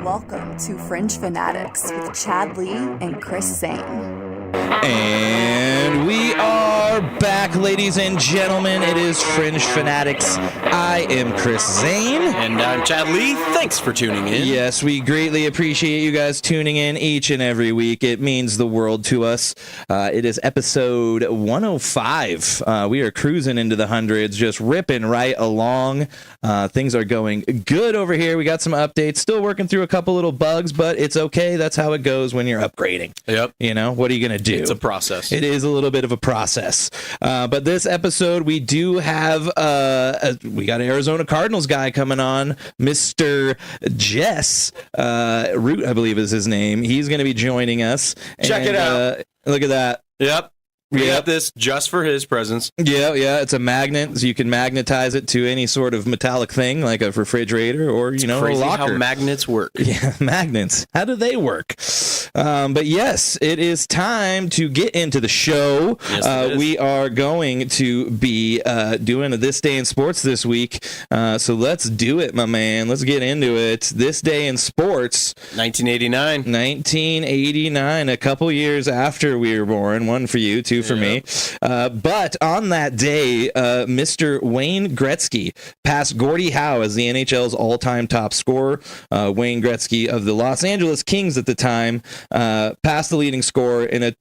Welcome to Fringe Fanatics with Chad Lee and Chris Zane. And we are back, ladies and gentlemen. It is Fringe Fanatics. I am Chris Zane. And I'm Chad Lee. Thanks for tuning in. Yes, we greatly appreciate you guys tuning in each and every week. It means the world to us. It is episode 105. We are cruising into the hundreds, just ripping right along. Things are going good over here. We got some updates. Still working through a couple little bugs, but it's okay. That's how it goes when you're upgrading. Yep. You know, what are you going to do? It's a process. It is a little bit of a process. But this episode, we do have, we got an Arizona Cardinals guy coming on, Mr. Jess Root, I believe is his name. He's going to be joining us. Check it out. Look at that. Yep. We got this just for his presence. Yeah. It's a magnet, so you can magnetize it to any sort of metallic thing, like a refrigerator or, It's a crazy locker. how magnets work. Yeah, magnets. How do they work? But yes, it is time to get into the show. Yes, we are going to be doing a This Day in Sports this week. So let's do it, my man. Let's get into it. This Day in Sports. 1989. 1989, a couple years after we were born. One for you, two for me. But on that day, Mr. Wayne Gretzky passed Gordie Howe as the NHL's all-time top scorer. Wayne Gretzky of the Los Angeles Kings at the time passed the leading scorer in a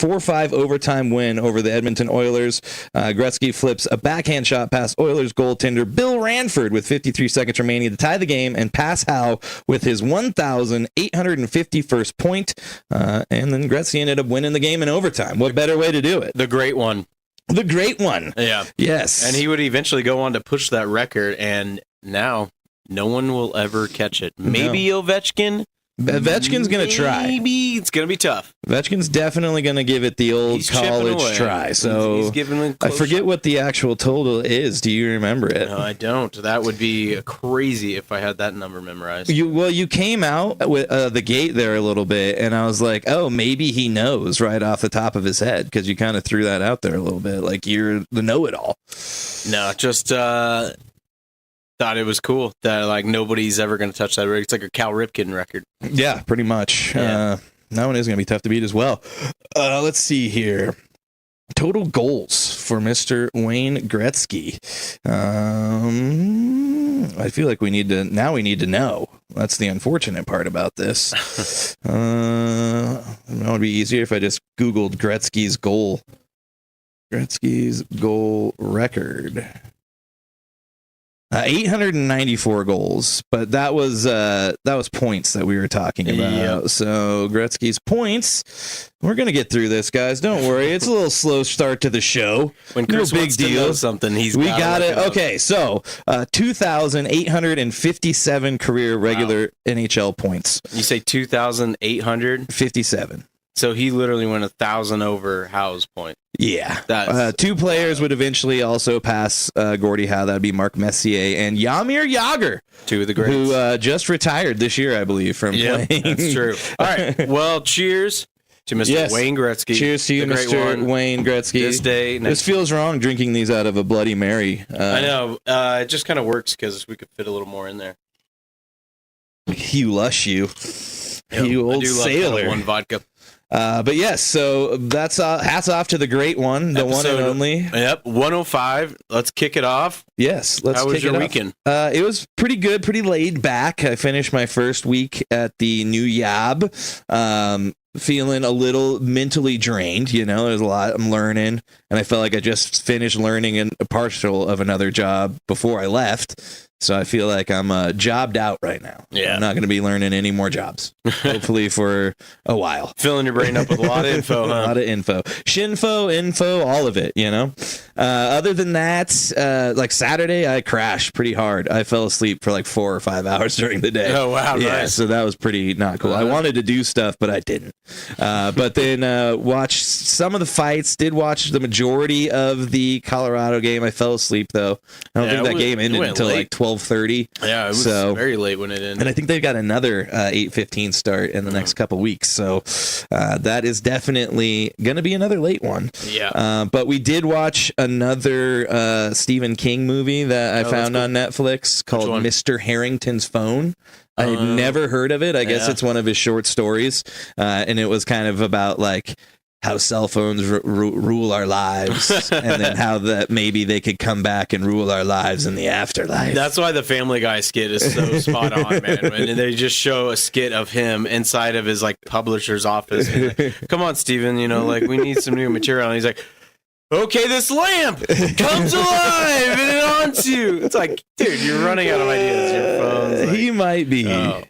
4-5 overtime win over the Edmonton Oilers. Gretzky flips a backhand shot past Oilers goaltender Bill Ranford with 53 seconds remaining to tie the game and pass Howe with his 1,851st point. And then Gretzky ended up winning the game in overtime. What better way to do it? The great one. The great one. Yeah. Yes. And he would eventually go on to push that record, and now no one will ever catch it. Maybe Ovechkin. Ovechkin's going to try. Maybe it's going to be tough. Ovechkin's definitely going to give it the old college try. So he's giving it I forget what the actual total is. Do you remember it? No, I don't. That would be crazy if I had that number memorized. You came out with the gate there a little bit, and I was like, oh, maybe he knows right off the top of his head, because you kind of threw that out there a little bit, like you're the know-it-all. No, just thought it was cool that like nobody's ever going to touch that record. It's like a Cal Ripken record. Yeah, pretty much. Yeah. That one is going to be tough to beat as well. Let's see here. Total goals for Mr. Wayne Gretzky. I feel like we need to know. That's the unfortunate part about this. It would be easier if I just Googled Gretzky's goal record. 894 goals, but that was points that we were talking about. Yep. So Gretzky's points. We're gonna get through this, guys. Don't worry. It's a little slow start to the show. When Chris wants to know something, we got it. Okay, so 2,857 career regular NHL points. You say 2,857. So he literally went 1,000 over Howe's point. Yeah. Two players would eventually also pass Gordie Howe. That would be Mark Messier and Jaromir Jagr. Two of the greats. Who just retired this year, I believe, from playing. That's true. All right. Well, cheers to Mr. Wayne Gretzky. Cheers to you, Mr. Wayne Gretzky. This day. This feels wrong, drinking these out of a Bloody Mary. I know. It just kind of works because we could fit a little more in there. You lush you. You old sailor. One vodka. But yes, so that's hats off to the great one, the one and only. Yep, 105. Let's kick it off. Yes, let's How was kick your it weekend? It was pretty good, pretty laid back. I finished my first week at the new job. Feeling a little mentally drained, there's a lot I'm learning, and I felt like I just finished learning a partial of another job before I left. So I feel like I'm jobbed out right now. Yeah. I'm not going to be learning any more jobs, hopefully for a while. Filling your brain up with a lot of info, huh? A lot of info. Info, all of it, Other than that, like Saturday, I crashed pretty hard. I fell asleep for like 4 or 5 hours during the day. Oh, wow. Yeah, nice. so that was pretty not cool. I wanted to do stuff, but I didn't. But then watched some of the fights, did watch the majority of the Colorado game. I fell asleep, though. I don't think that game ended until like 12:30. Yeah, it was very late when it ended. And I think they've got another 8:15 start in the next couple weeks. So that is definitely going to be another late one. Yeah. But we did watch another Stephen King movie that I found cool. on Netflix called Mr. Harrington's Phone. I had never heard of it. I guess it's one of his short stories, and it was kind of about like how cell phones rule our lives, and then how that maybe they could come back and rule our lives in the afterlife. That's why the Family Guy skit is so spot on, man. And they just show a skit of him inside of his like publisher's office. Like, come on, Steven, like we need some new material. And he's like, okay, this lamp comes alive and it haunts you. It's like, dude, you're running out of ideas. Your phone's like, he might be.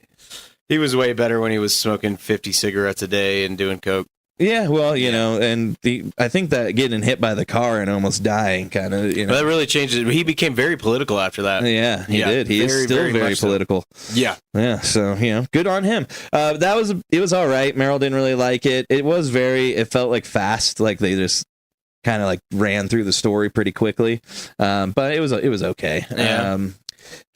He was way better when he was smoking 50 cigarettes a day and doing coke. Yeah, well, and I think that getting hit by the car and almost dying kind of, But that really changed it. He became very political after that. Yeah, he did. He is still very political. So. Yeah. Yeah, so, good on him. It was all right. Meryl didn't really like it. It felt like fast, like they just kind of like ran through the story pretty quickly. But it was okay. Yeah.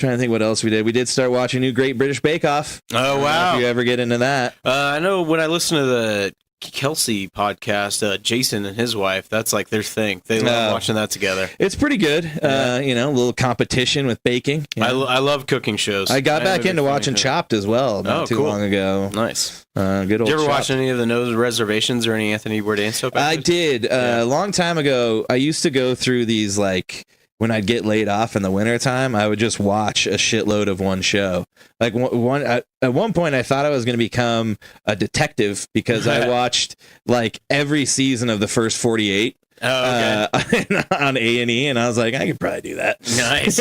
Trying to think what else we did. We did start watching New Great British Bake Off. Oh, wow. If you ever get into that. I know when I listen to the Kelsey podcast, Jason and his wife, that's like their thing. They love watching that together. It's pretty good. A little competition with baking. I love cooking shows. I got back into watching Chopped as well not too long ago. Nice. Good old Did you ever Chopped. watch any of the No Reservations or any Anthony Bourdain stuff? I did. A long time ago, I used to go through these like when I'd get laid off in the wintertime, I would just watch a shitload of one show. Like at one point, I thought I was going to become a detective because I watched like every season of the first 48 on A&E, and I was like, I could probably do that. Nice.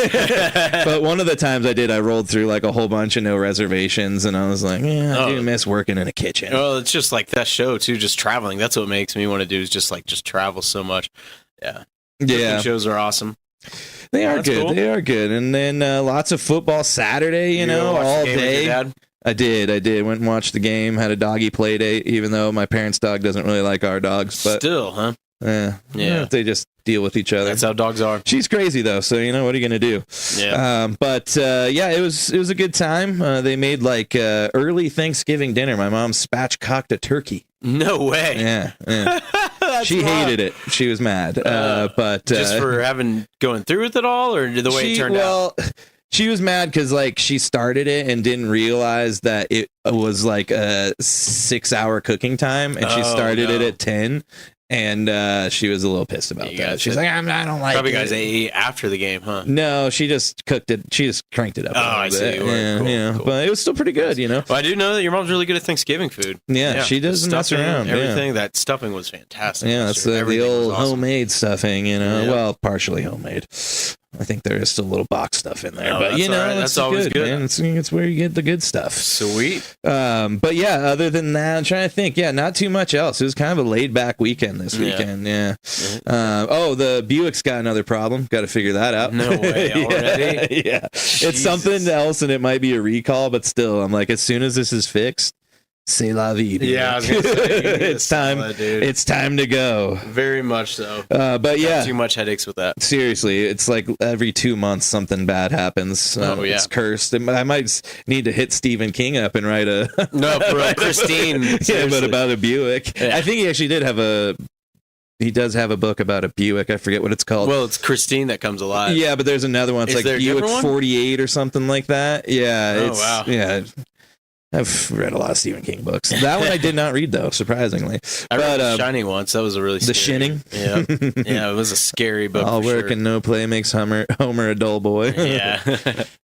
But one of the times I did, I rolled through like a whole bunch of No Reservations, and I was like, I do miss working in a kitchen. Well, it's just like that show too, just traveling. That's what makes me want to do is just travel so much. Yeah. Cooking shows are awesome. They are good. Cool. They are good. And then lots of football Saturday, all day. I did. Went and watched the game. Had a doggy play date, even though my parents' dog doesn't really like our dogs. But still, huh? Yeah. They just deal with each other. That's how dogs are. She's crazy though, so what are you gonna do? Yeah. It was a good time. They made like early Thanksgiving dinner. My mom spatchcocked a turkey. No way. Yeah. She hated it. She was mad. But just for going through with it all, or the way it turned out. She was mad because she started it and didn't realize that it was like a 6-hour cooking time, and she started it at 10. And she was a little pissed about that. She's like, I don't like it. Probably guys ate after the game, huh? No, she just cooked it. She just cranked it up. I see. Cool. But it was still pretty good, Well, I do know that your mom's really good at Thanksgiving food. Yeah, she doesn't mess around. Everything. That stuffing was fantastic. Yeah, it's the old homemade stuffing, Well, partially homemade. I think there is still a little box stuff in there, but that's always good. Man. It's where you get the good stuff. Sweet. But yeah, other than that, I'm trying to think. Yeah, not too much else. It was kind of a laid back weekend this weekend. Yeah. The Buick's got another problem. Got to figure that out. No way already. Yeah, it's something else, and it might be a recall, but still, I'm like, as soon as this is fixed. C'est la vie. Dude. Yeah, I was gonna say, it's time. It's time to go. Very much so. But yeah, too much headaches with that. Seriously, it's like every 2 months something bad happens. It's cursed. I might need to hit Stephen King up and write a for Christine. But about a Buick. Yeah. I think he actually did have He does have a book about a Buick. I forget what it's called. Well, it's Christine that comes alive. Yeah, but there's another one. It's like Buick 48 or something like that. Yeah. Wow. Yeah. I've read a lot of Stephen King books. That one I did not read, though, surprisingly. I read The Shining once. That was a really scary. The Shining? Yeah, it was a scary book. All work and no play makes Homer a dull boy. Yeah.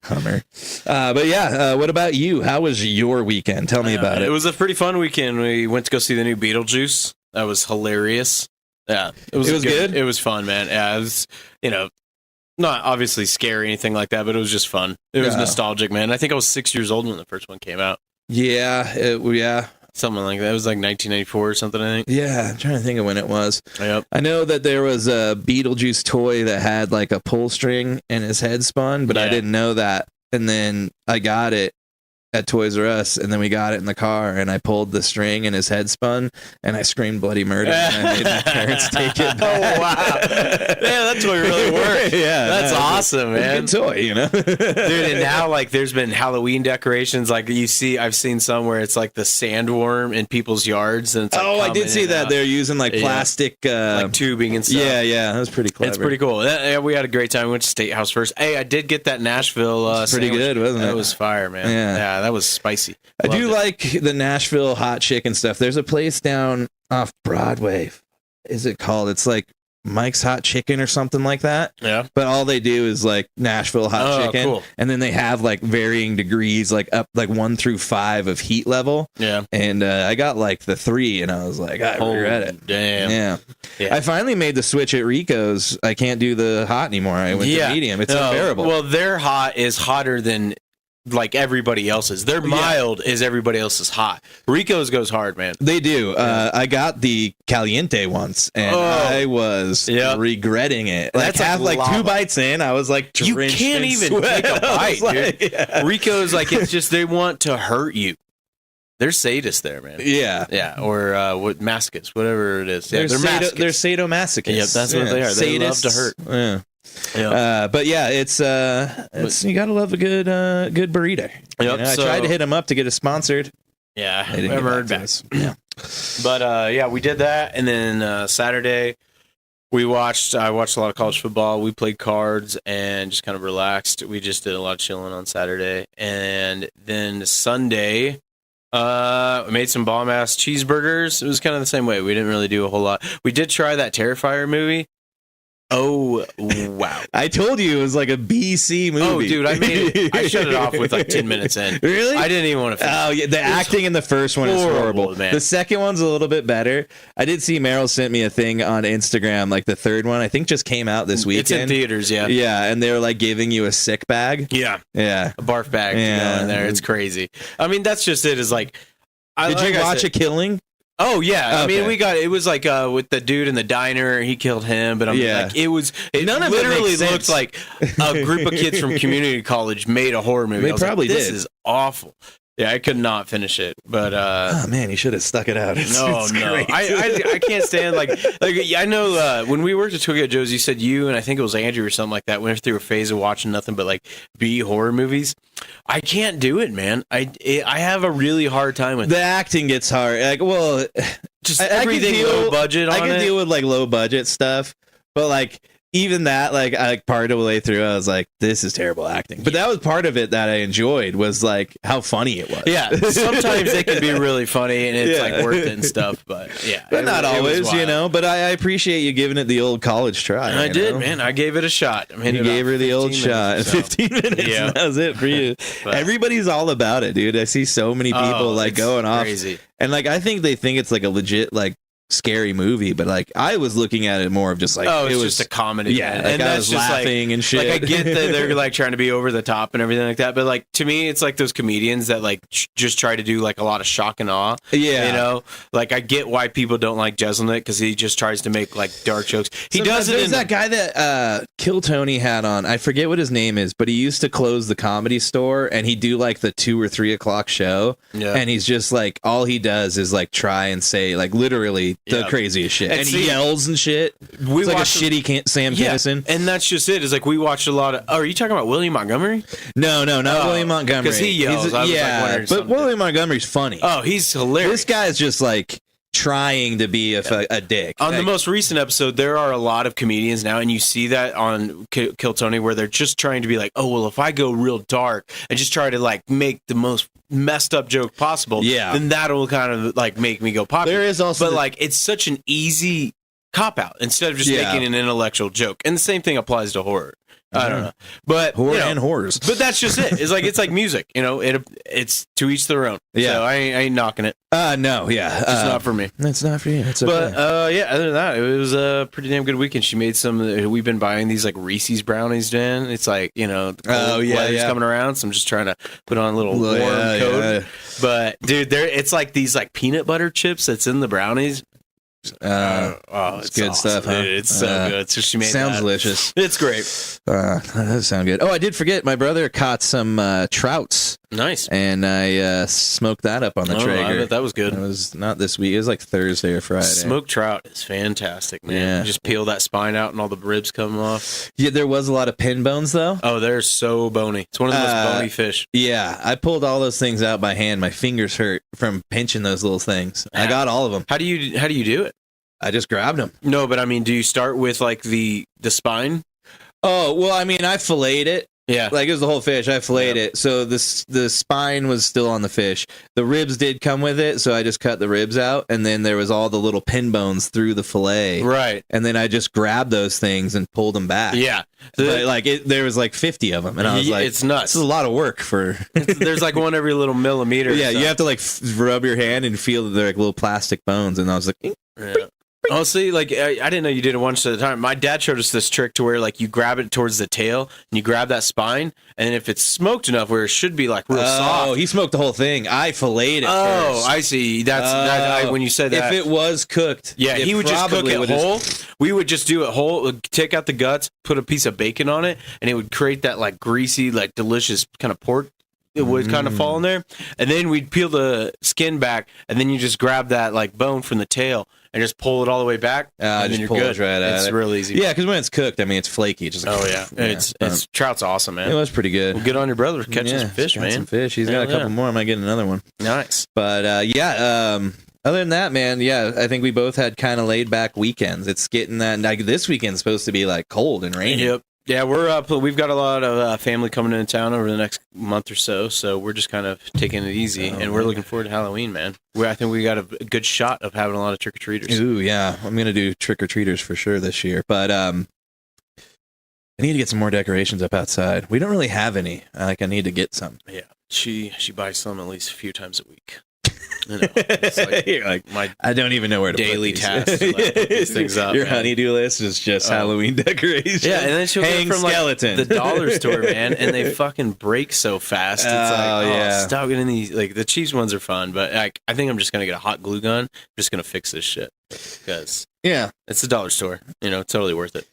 Homer. But yeah, what about you? How was your weekend? Tell me about it. It was a pretty fun weekend. We went to go see the new Beetlejuice. That was hilarious. Yeah. It was good. It was fun, man. Yeah, it was, not obviously scary or anything like that, but it was just fun. It was nostalgic, man. I think I was 6 years old when the first one came out. Yeah, something like that. It was like 1994 or something, I think. Yeah, I'm trying to think of when it was. Yep. I know that there was a Beetlejuice toy that had like a pull string and his head spun, but I didn't know that. And then I got it, at Toys R Us, and then we got it in the car, and I pulled the string, and his head spun, and I screamed bloody murder, and I made my parents take it back. Oh, wow. Yeah, that toy really worked. Yeah. That's awesome, man. Good toy, you know? Dude, and now, like, there's been Halloween decorations. Like, I've seen some where it's like the sandworm in people's yards. And it's like I did see that. They're using, like, plastic... like tubing and stuff. Yeah, that was pretty clever. It's pretty cool. We had a great time. We went to State House first. Hey, I did get that Nashville pretty sandwich. good, wasn't it? That was fire, man. Yeah, that was spicy. I do like the Nashville hot chicken stuff. There's a place down off Broadway. Is it called? It's like Mike's Hot Chicken or something like that. Yeah. But all they do is like Nashville hot chicken. Cool. And then they have like varying degrees, like up like 1 through 5 of heat level. Yeah. And I got like the 3, and I was like, I regret it. Damn. Yeah. I finally made the switch at Rico's. I can't do the hot anymore. I went to medium. It's unbearable. Well, their hot is hotter than like everybody else's. Their mild is everybody else's hot. Rico's goes hard, man. They do. I got the Caliente once, and I was regretting it. Like, like 2 bites in, I was like, you can't even take a bite, dude. Yeah. Rico's like, it's just they want to hurt you. They're sadists there, man. Yeah. Or what masochists, whatever it is. Yeah, they're sadomasochists. Yep, that's what they are. They love to hurt. Yeah. But yeah, it's you gotta love a good burrito. Yep, I tried to hit them up to get it sponsored. Yeah, I never heard back. Yeah, but we did that, and then Saturday I watched a lot of college football. We played cards and just kind of relaxed. We just did a lot of chilling on Saturday, and then Sunday. I made some bomb ass cheeseburgers. It was kind of the same way. We didn't really do a whole lot. We did try that Terrifier movie. Oh, wow. I told you it was like a BC movie. Oh, dude, I shut it off with like 10 minutes in. Really? I didn't even want to finish. Oh, yeah, the acting in the first one is horrible. Man. The second one's a little bit better. I did see Meryl sent me a thing on Instagram, like the third one, I think just came out this weekend. It's in theaters, yeah. Yeah, and they were like giving you a sick bag. Yeah. Yeah. A barf bag in there. It's crazy. I mean, that's just it. Is like, did you watch A Killing? Oh yeah, I mean it was like with the dude in the diner, he killed him, but like it literally looked like a group of kids from community college made a horror movie. They probably did. This is awful. Yeah, I could not finish it, but oh man, you should have stuck it out. No, I can't stand like I know when we worked at Tokyo Joe's, you said you and I think it was Andrew or something like that went through a phase of watching nothing but like B horror movies. I can't do it, man. I have a really hard time with the acting gets hard. Like, well, just everything low budget. I can deal with like low budget stuff, but like. Even that, like part of the way through, I was like, "This is terrible acting." But that was part of it that I enjoyed was like how funny it was. Yeah, sometimes it can be really funny and it's like worth it and stuff. But yeah, but not always, you know. But I appreciate you giving it the old college try. I did, man. I gave it a shot. You gave her the old shot. 15 minutes. Yeah, that was it for you. But everybody's all about it, dude. I see so many people like going off, crazy. And like I think they think it's like a legit like. Scary movie, but like I was looking at it more of just like it was just a comedy. Yeah, like, and I was just laughing and shit. Like I get that they're like trying to be over the top and everything like that, but like to me, it's like those comedians that like just try to do like a lot of shock and awe. Yeah, you know, like I get why people don't like Jeselnik because he just tries to make like dark jokes. He does it. There's that guy that Kill Tony had on. I forget what his name is, but he used to close the Comedy Store and he'd do like the 2 or 3 o'clock show. Yeah, and he's just like all he does is like try and say like literally the craziest shit. And he yells and shit. It's like a shitty Sam Kinison. And that's just it. Is like we watched a lot of. Oh, are you talking about William Montgomery? No, not William Montgomery. Because he yells. But William Montgomery's funny. Oh, he's hilarious. This guy's just like trying to be a dick. On the most recent episode, there are a lot of comedians now, and you see that on Kill Tony, where they're just trying to be like, oh, well, if I go real dark and just try to like make the most messed up joke possible, then that'll kind of like make me go popular. There is also, but like it's such an easy cop out instead of just making an intellectual joke, and the same thing applies to horror. I don't know, but horror and horrors. But that's just it. It's like music, you know. It's to each their own. Yeah, so I ain't knocking it. No, it's not for me. It's not for you. It's okay. But other than that, it was a pretty damn good weekend. She made some. We've been buying these like Reese's brownies, Jen. It's like weather's coming around, so I'm just trying to put on a little warm coat. Yeah. But dude, it's like these like peanut butter chips that's in the brownies. It's good awesome, stuff, huh? Dude, it's so good. So she made sounds delicious. It's great. That does sound good. Oh, I did forget. My brother caught some trouts Nice. And I smoked that up on the Traeger. I bet that was good. It was not this week. It was like Thursday or Friday. Smoked trout is fantastic, man. Yeah. You just peel that spine out and all the ribs come off. Yeah, there was a lot of pin bones, though. Oh, they're so bony. It's one of the most bony fish. Yeah, I pulled all those things out by hand. My fingers hurt from pinching those little things. I got all of them. How do you do it? I just grabbed them. No, but I mean, do you start with like the spine? Oh, well, I mean, I filleted it. Yeah. Like, it was the whole fish. I filleted it. So the spine was still on the fish. The ribs did come with it, so I just cut the ribs out, and then there was all the little pin bones through the fillet. Right. And then I just grabbed those things and pulled them back. Yeah. But, like, there was like 50 of them, and I was like, it's nuts. This is a lot of work for... There's like one every little millimeter. Yeah, you have to, like, rub your hand and feel that they're like little plastic bones, and I was like... Yeah. Honestly, like I didn't know you did it once at a time. My dad showed us this trick to where like you grab it towards the tail and you grab that spine, and if it's smoked enough where it should be like real soft. Oh, he smoked the whole thing. I filleted it first. I see. That's when you said that. If it was cooked, yeah, he would just cook it whole. We would just do it whole, take out the guts, put a piece of bacon on it, and it would create that like greasy, like delicious kind of pork. It would kind of fall in there, and then we'd peel the skin back, and then you just grab that like bone from the tail and just pull it all the way back, and then you're good. Right at it's it. real easy. Yeah, because when it's cooked, I mean, it's flaky. Just like, It's trout's awesome, man. It was pretty good. Well, good on your brother for catching some fish, man. Some fish. He's got a couple more. I might get another one. Nice. But other than that, man, I think we both had kind of laid back weekends. It's getting that. Like, this weekend's supposed to be like cold and rainy. Yep. Yeah, we're up. We've got a lot of family coming into town over the next month or so we're just kind of taking it easy, and we're looking forward to Halloween, man. I think we got a good shot of having a lot of trick-or-treaters. Ooh, yeah. I'm going to do trick-or-treaters for sure this year, but I need to get some more decorations up outside. We don't really have any. I need to get some. Yeah, she buys some at least a few times a week. You know, it's like, you're like, my I don't even know where to daily put task to like, put these things up. Your man. Honeydew list is just Halloween decorations. Yeah, and then she'll hang get from skeleton. like the dollar store, man, and they fucking break so fast. It's stop getting these. Like the cheap ones are fun, but I think I'm just gonna get a hot glue gun. I'm just gonna fix this shit because it's a dollar store. You know, totally worth it.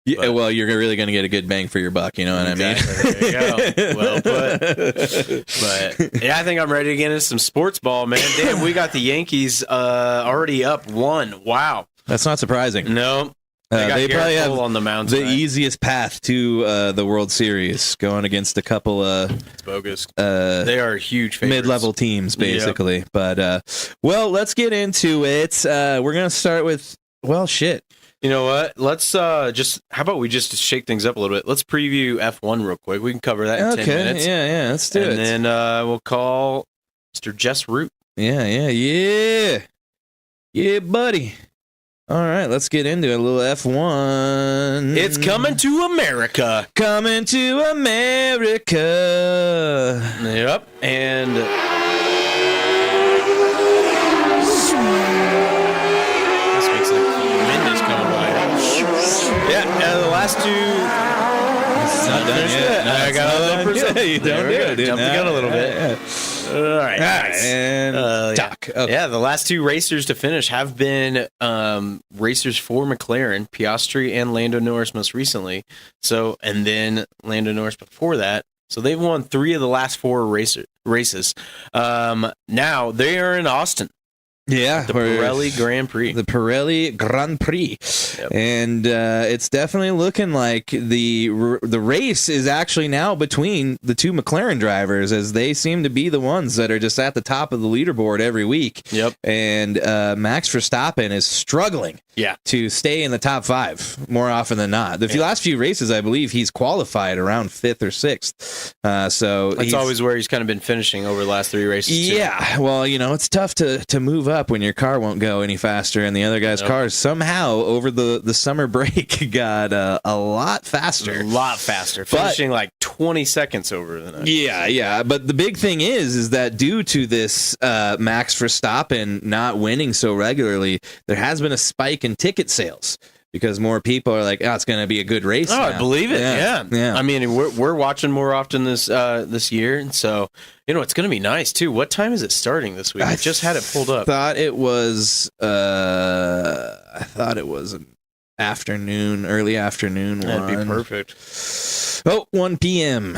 Yeah, well, you're really going to get a good bang for your buck, you know what I mean? There you go. Well put. But, yeah, I think I'm ready to get into some sports ball, man. Damn, we got the Yankees already up 1. Wow. That's not surprising. No. They probably have on the mound the easiest path to the World Series, going against a couple it's bogus. They are huge favorites. Mid-level teams, basically. Yep. But, well, let's get into it. We're going to start with, shit. You know what? Let's how about we just shake things up a little bit? Let's preview F1 real quick. We can cover that in 10 minutes. Yeah, let's do it. And then we'll call Mr. Jess Root. Yeah, buddy. All right, let's get into it. A little F1. It's coming to America. Coming to America. Yep, and... the last two. It's not done yet. I got a little percent. You don't do it. Jump the gun a little bit. All right. And talk. Okay. Yeah, the last two racers to finish have been racers for McLaren, Piastri and Lando Norris most recently. So, and then Lando Norris before that. So they've won 3 of the last 4 races. Now they are in Austin. Yeah, the Pirelli Grand Prix. The Pirelli Grand Prix. Yep. And it's definitely looking like the race is actually now between the 2 McLaren drivers, as they seem to be the ones that are just at the top of the leaderboard every week. Yep. And Max Verstappen is struggling to stay in the top 5 more often than not. The last few races, I believe he's qualified around 5th or 6th. So that's always where he's kind of been finishing over the last 3 races. Yeah. Well, it's tough to move up when your car won't go any faster, and the other guy's cars somehow over the summer break got a lot faster. Finishing like 20 seconds over the next. Yeah. But the big thing is that due to this Max Verstappen not winning so regularly, there has been a spike in ticket sales. Because more people are like, it's going to be a good race. Oh, now. I believe it. Yeah. I mean, we're watching more often this year, and so it's going to be nice too. What time is it starting this week? I just had it pulled up. I thought it was an afternoon, early afternoon. That'd be perfect. 1 p.m.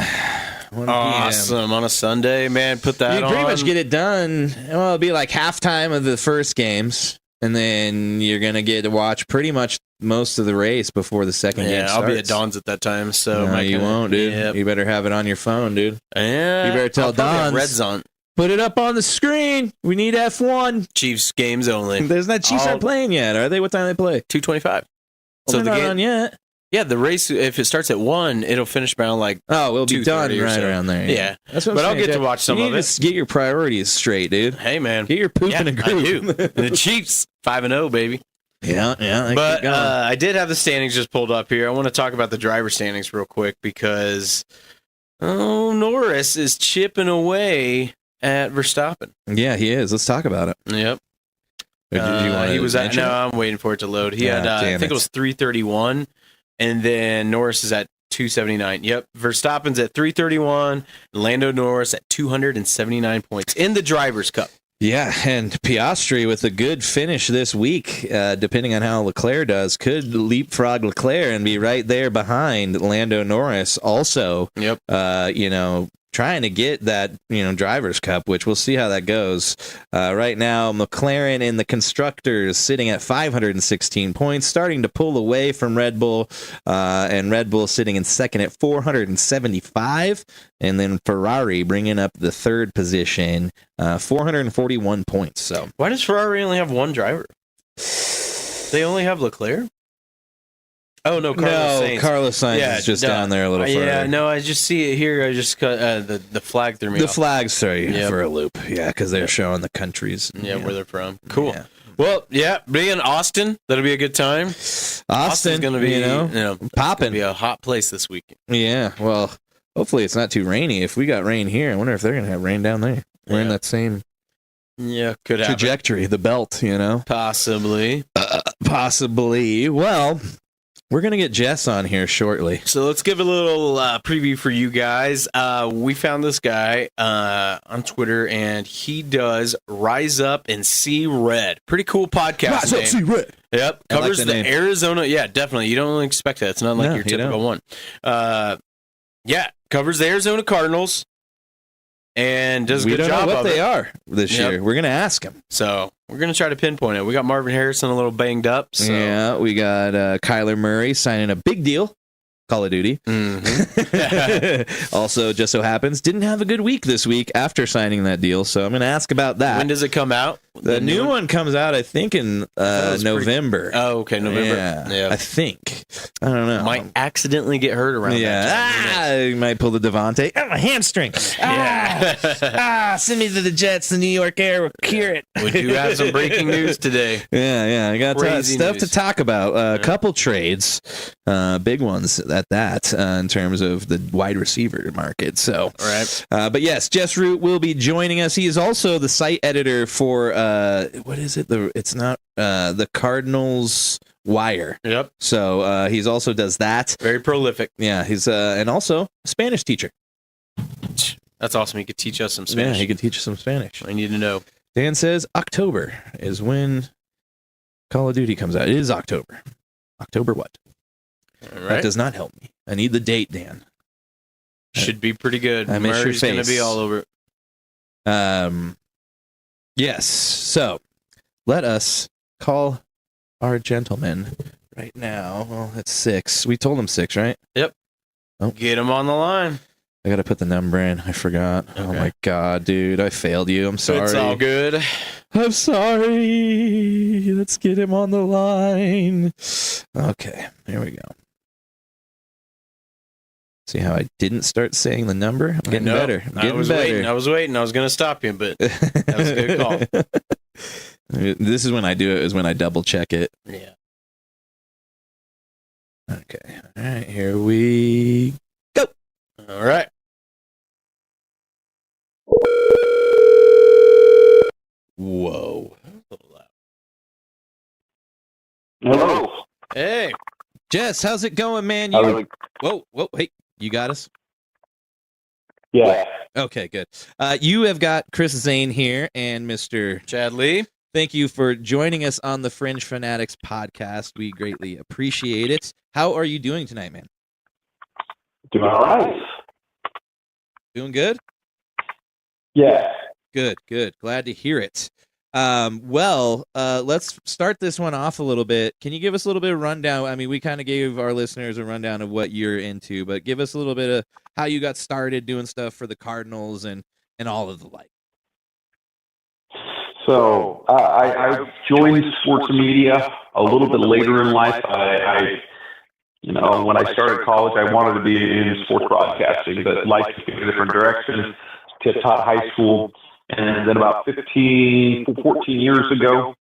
1 p.m. Awesome. On a Sunday, man. Put that You on. pretty much get it done. Well, it'll be like halftime of the first games, and then you're going to get to watch pretty much most of the race before the second game starts. I'll be at Don's at that time. So no, you won't, dude. Yep. You better have it on your phone, dude. Yeah. You better tell Don's. Red Zone. Put it up on the screen. We need F1. Chiefs games only. There's not Chiefs aren't playing yet, are they? What time do they play? 2:25. So they're not on yet. Yeah, the race, if it starts at 1, it'll finish around like we'll be done right around there. Yeah. That's what but I'm I'll get to watch some of it. Just get your priorities straight, dude. Hey, man. Get your poop in a I do. groove. The Chiefs, 5-0, baby. Yeah. But I did have the standings just pulled up here. I want to talk about the driver standings real quick because Norris is chipping away at Verstappen. Yeah, he is. Let's talk about it. Yep. He was at. No, I'm waiting for it to load. He had, I think it was 331, and then Norris is at 279. Yep. Verstappen's at 331. Lando Norris at 279 points in the Drivers' Cup. Yeah, and Piastri with a good finish this week, depending on how Leclerc does, could leapfrog Leclerc and be right there behind Lando Norris. Also, trying to get that, Drivers' Cup, which we'll see how that goes. Right now, McLaren in the Constructors sitting at 516 points, starting to pull away from Red Bull, and Red Bull sitting in second at 475, and then Ferrari bringing up the third position, 441 points. So why does Ferrari only have one driver? They only have Leclerc? Oh, no, Carlos Sainz is just down there a little further. Yeah, no, I just see it here. I just cut the flag threw me off. The flags throw you for a loop. Yeah, because they're showing the countries. Where they're from. Cool. Yeah. Well, being in Austin, that'll be a good time. Austin's going to be, popping. Be a hot place this week. Yeah, well, hopefully it's not too rainy. If we got rain here, I wonder if they're going to have rain down there. We're in that same could trajectory, the belt, Possibly. Possibly. Well, we're going to get Jess on here shortly. So let's give a little preview for you guys. We found this guy on Twitter, and he does Rise Up and See Red. Pretty cool podcast. Rise Up, See Red. Yep. Covers like the Arizona. Yeah, definitely. You don't expect that. It's not like your typical one. Covers the Arizona Cardinals. And does a good job. We don't know what they are this year. We're going to ask him. So we're going to try to pinpoint it. We got Marvin Harrison a little banged up. So. Yeah, we got Kyler Murray signing a big deal. Call of Duty. Mm-hmm. Also, just so happens, didn't have a good week this week after signing that deal. So I'm going to ask about that. When does it come out? The new one comes out, I think, in November. Oh, okay, November. Yeah, I think. I don't know. Might accidentally get hurt around that time. You might pull the Davante. My hamstring. Send me to the Jets. The New York Air will cure it. We do have some breaking news today. I got stuff to talk about. A couple trades, big ones at that, in terms of the wide receiver market. So, right. But yes, Jess Root will be joining us. He is also the site editor for what is it? It's not the Cardinals Wire. Yep. So he's also does that. Very prolific. Yeah, he's and also a Spanish teacher. That's awesome. He could teach us some Spanish. Yeah, he could teach us some Spanish. I need to know. Dan says October is when Call of Duty comes out. It is October. October what? All right. That does not help me. I need the date, Dan. Should be pretty good. I miss your Murray's going to face. be all over it. Yes. So let us call our gentleman right now. Well, it's 6. We told him 6, right? Yep. Oh. Get him on the line. I got to put the number in. I forgot. Okay. Oh, my God, dude. I failed you. I'm sorry. It's all good. I'm sorry. Let's get him on the line. Okay. Here we go. See how I didn't start saying the number? I'm getting better. I was waiting. I was going to stop you, but that was a good call. This is when I do it, is when I double check it. Yeah. Okay. All right. Here we go. All right. Whoa. Hello. Hey. Jess, how's it going, man? Whoa. Hey, you got us? Yeah. Okay, good. You have got Chris Zane here and Mr. Chad Lee. Thank you for joining us on the Fringe Fanatics podcast. We greatly appreciate it. How are you doing tonight, man? Doing all right. Doing good? Yeah. Good. Glad to hear it. Let's start this one off a little bit. Can you give us a little bit of rundown? I mean, we kind of gave our listeners a rundown of what you're into, but give us a little bit of how you got started doing stuff for the Cardinals and all of the like. So I joined sports media a little bit later in life. When I started college, I wanted to be in sports broadcasting, but life took a different direction. Taught high school, and then about 14 years ago,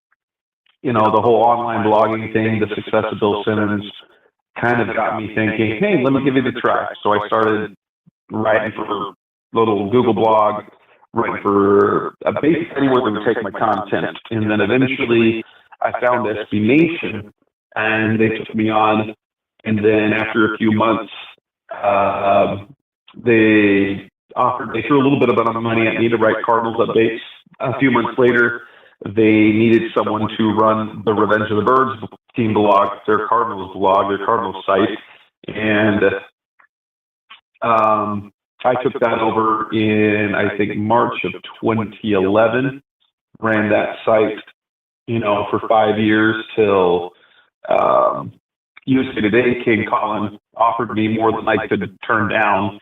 the whole online blogging thing, the success of Bill Simmons, kind of got me thinking, hey, let me give it a try. So I started writing for a little Google blog, writing for basically anywhere that would take my content. And then eventually I found SB Nation, and they took me on. And then after a few months, they threw a little bit of money at me to write Cardinals updates. A few months later, they needed someone to run the Revenge of the Birds team blog, their Cardinals site. And I took that over in, I think, March of 2011, ran that site, for 5 years till USA Today, King Colin, offered me more than I could turn down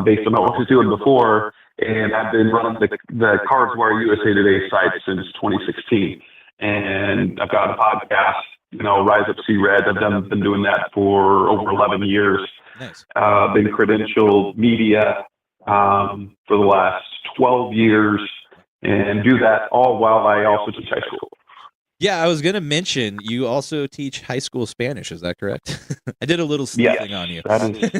based on what I was doing before. And I've been running the Cardinals Wire USA Today site since 2016. And I've got a podcast, Rise Up, See Red. I've been doing that for over 11 years. Nice. Been credentialed media for the last 12 years, and do that all while I also teach high school. Yeah, I was going to mention you also teach high school Spanish. Is that correct? I did a little sniffing on you. That is,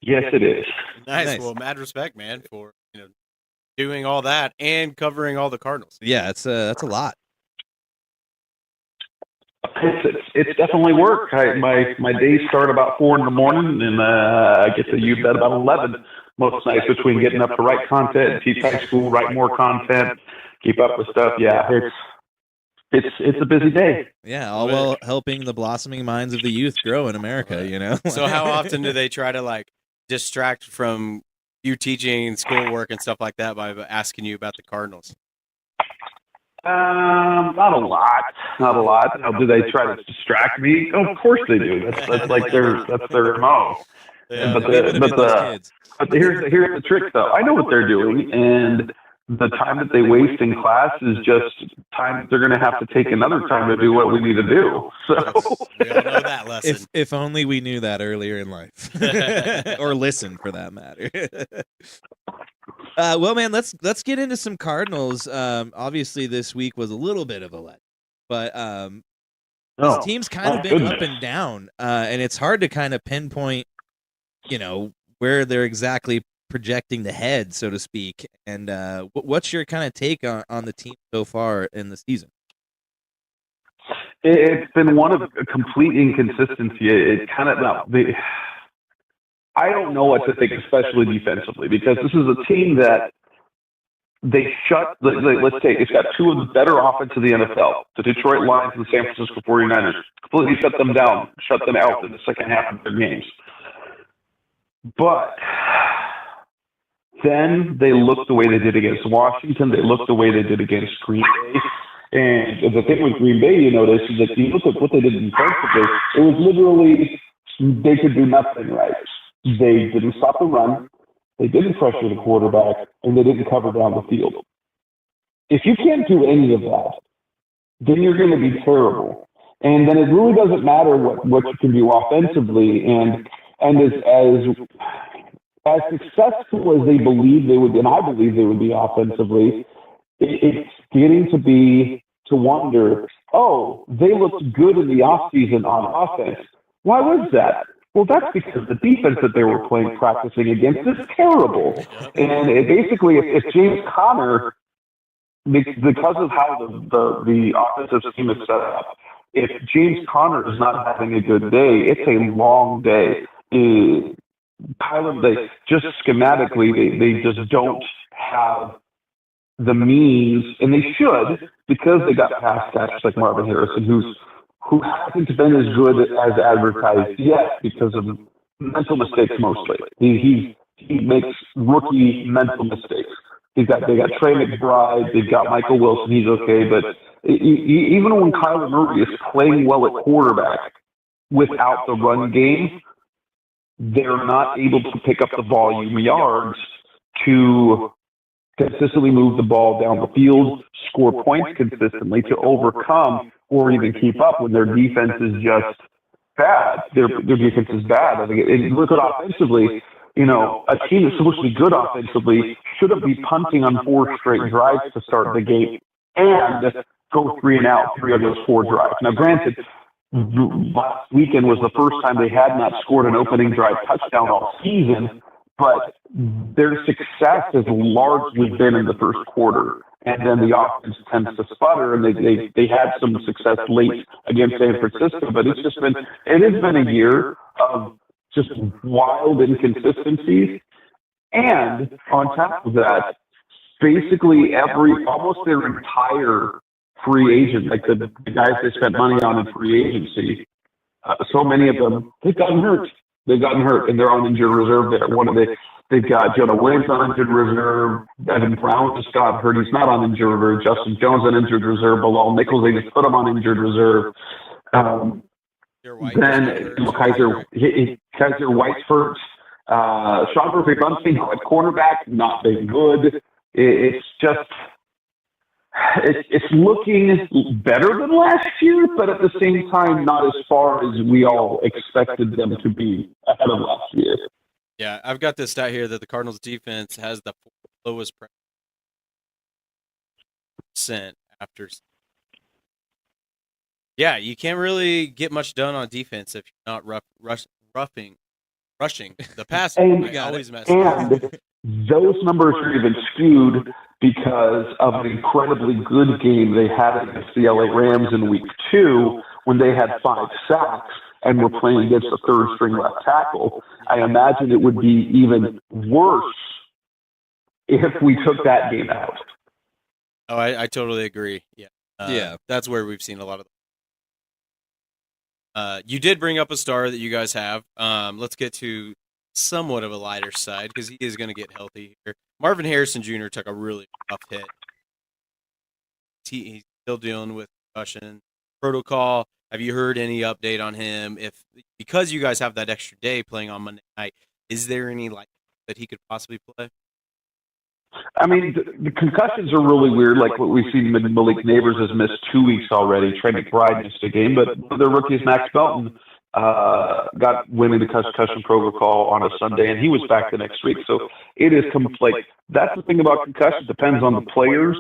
yes, it is. Nice. Well, mad respect, man, for doing all that and covering all the Cardinals. Yeah, that's a lot. It's definitely work. My days start about 4 a.m, and I get to bed about 11 most nights between getting up to write content, teach high school, write more content, keep up with stuff. Yeah, it's a busy day. Yeah, all while helping the blossoming minds of the youth grow in America. So how often do they try to distract from you teaching schoolwork and stuff like that by asking you about the Cardinals? Not a lot. Now, do they try to distract me? Oh, of course they do. That's like their MO. Yeah, but here's the trick, though. I know what they're doing, and the time that they waste in class is just time that they're going to have to take another time to do what we need to do. So we all know that lesson. If only we knew that earlier in life, or listened for that matter. Well, man, let's get into some Cardinals. Obviously, this week was a little bit of a let, but this team's kind of been up and down, and it's hard to kind of pinpoint, where they're exactly projecting the head, so to speak. And what's your kind of take on the team so far in the season? It's been one of complete inconsistency. It kind of I don't know what to think, especially defensively, because this is a team that they it's got two of the better offense of the NFL. The Detroit Lions and the San Francisco 49ers completely shut them out in the second half of their games. But then they looked the way they did against Washington. They looked the way they did against Green Bay. And the thing with Green Bay, you notice, is that you look at what they did defensively, it was literally they could do nothing right. They didn't stop the run, they didn't pressure the quarterback, and they didn't cover down the field. If you can't do any of that, then you're going to be terrible. And then it really doesn't matter what you can do offensively. And as successful as they believe they would be, and I believe they would be offensively, it's getting to wonder, they looked good in the offseason on offense. Why was that? Well, that's because the defense that they were practicing against is terrible. And basically, if James Conner, because of how the offensive team is set up, if James Conner is not having a good day, it's a long day. They just schematically, they just don't have the means, and they should, because they got pass catchers like Marvin Harrison, who hasn't been as good as advertised yet because of mental mistakes mostly. He's he makes rookie mental mistakes. They got Trey McBride, they've got Michael Wilson, he's okay, but even when Kyler Murray is playing well at quarterback without the run game, they're not able to pick up the volume yards to consistently move the ball down the field, score points consistently, to overcome or even keep up when their defense is just bad. Their defense is bad. I think look at offensively, a team that's supposed to be good offensively shouldn't be punting on 4 straight drives to start the game and go 3 and out 3 of those 4 drives. Now, granted, last weekend was the first time they had not scored an opening drive touchdown all season, but their success has largely been in the first quarter. And then the offense tends to sputter, and they had some success late against San Francisco. But it has been a year of just wild inconsistencies. And on top of that, basically almost their entire free agent, like the guys they spent money on in free agency, so many of them, they've gotten hurt. And they're on injured reserve there. They've got Jonah Williams on injured reserve. Evan Brown just got hurt. He's not on injured reserve. Justin Jones on injured reserve. Bilal Nichols, they just put him on injured reserve. Then Kaiser White's hurt. Sean Murphy-Bunting at cornerback, not been good. It's just... It's looking better than last year, but at the same time, not as far as we all expected them to be ahead of last year. Yeah, I've got this stat here that the Cardinals defense has the lowest percent after. Yeah, you can't really get much done on defense if you're not rushing the pass. And those numbers are even skewed because of an incredibly good game they had against the LA Rams in week 2 when they had 5 sacks and were playing against a third-string left tackle. I imagine it would be even worse if we took that game out. Oh, I totally agree. Yeah. That's where we've seen a lot of you did bring up a star that you guys have. Let's get to somewhat of a lighter side because he is going to get healthy here. Marvin Harrison Jr. took a really tough hit. He's still dealing with concussion protocol. Have you heard any update on him? Because you guys have that extra day playing on Monday night, is there any that he could possibly play? I mean, the concussions are really weird. Like what we've seen, Malik Neighbors has missed 2 weeks already. Trey McBride missed a game, but the rookies Max Belton got winning the concussion protocol on a Sunday, and he was back the next week. So it is that's the thing about concussion. It depends on the player's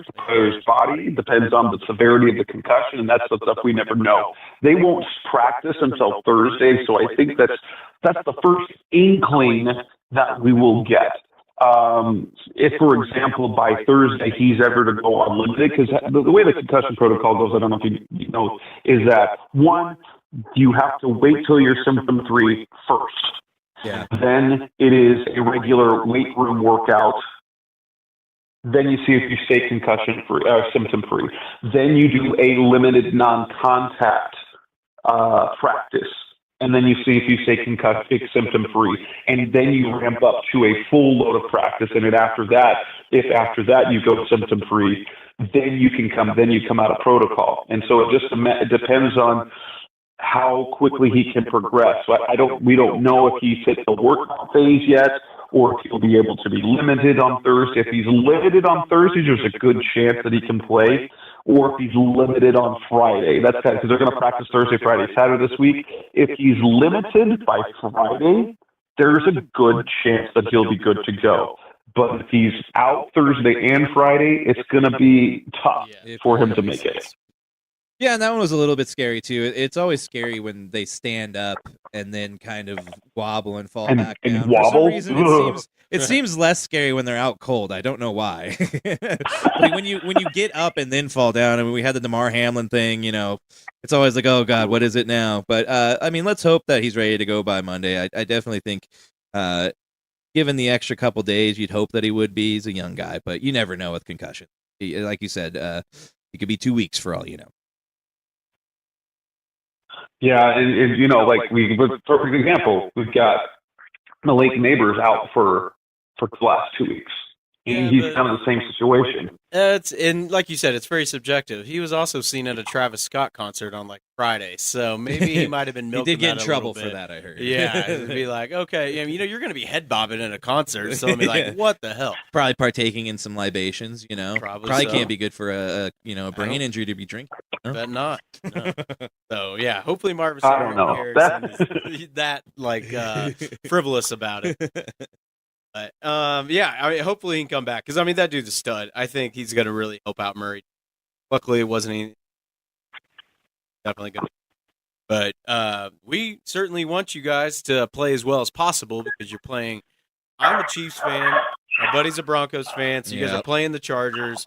body, depends on the severity of the concussion, and that's the stuff we never know. They won't practice until Thursday, so I think that's the first inkling that we will get. If, for example, by Thursday he's ever to go unlimited, because the way the concussion protocol goes, I don't know if you know, is that one, you have to wait till you're symptom-free first. Yeah. Then it is a regular weight room workout. Then you see if you stay concussion-free, symptom-free. Then you do a limited non-contact practice. And then you see if you stay symptom-free. And then you ramp up to a full load of practice. And then after that you go symptom-free, then you come out of protocol. And so it depends on how quickly he can progress. So we don't know if he's hit the workout phase yet, or if he'll be able to be limited on Thursday. If he's limited on Thursday, there's a good chance that he can play. Or if he's limited on Friday, that's because they're going to practice Thursday, Friday, Saturday this week. If he's limited by Friday, there's a good chance that he'll be good to go. But if he's out Thursday and Friday, it's going to be tough for him to make it. Yeah, and that one was a little bit scary, too. It's always scary when they stand up and then kind of wobble and fall back down. And wobble? For some reason, it seems less scary when they're out cold. I don't know why. Like when you get up and then fall down, I mean, we had the DeMar Hamlin thing, it's always like, oh, God, what is it now? But, I mean, let's hope that he's ready to go by Monday. I definitely think, given the extra couple days, you'd hope that he would be. He's a young guy, but you never know with concussion. Like you said, it could be 2 weeks for all you know. Yeah, and perfect example, we've got Malik Neighbors out for for the last 2 weeks. Yeah, He's kind of the same situation. And like you said, it's very subjective. He was also seen at a Travis Scott concert on like Friday, so maybe he might have been milking. He did get in that a trouble little bit. for that, I heard. Yeah, it'd be like, okay, you're going to be head bobbing in a concert, so I'll be like, what the hell? Probably partaking in some libations, Probably so. can't be good for a brain injury to be drinking. No? Bet not. No. So yeah, hopefully Marvin I don't know. is that like frivolous about it. But hopefully he can come back because that dude's a stud. I think he's going to really help out Murray. Luckily, it wasn't any. Definitely going to. But we certainly want you guys to play as well as possible because you're playing. I'm a Chiefs fan. My buddy's a Broncos fan, so you guys are playing the Chargers.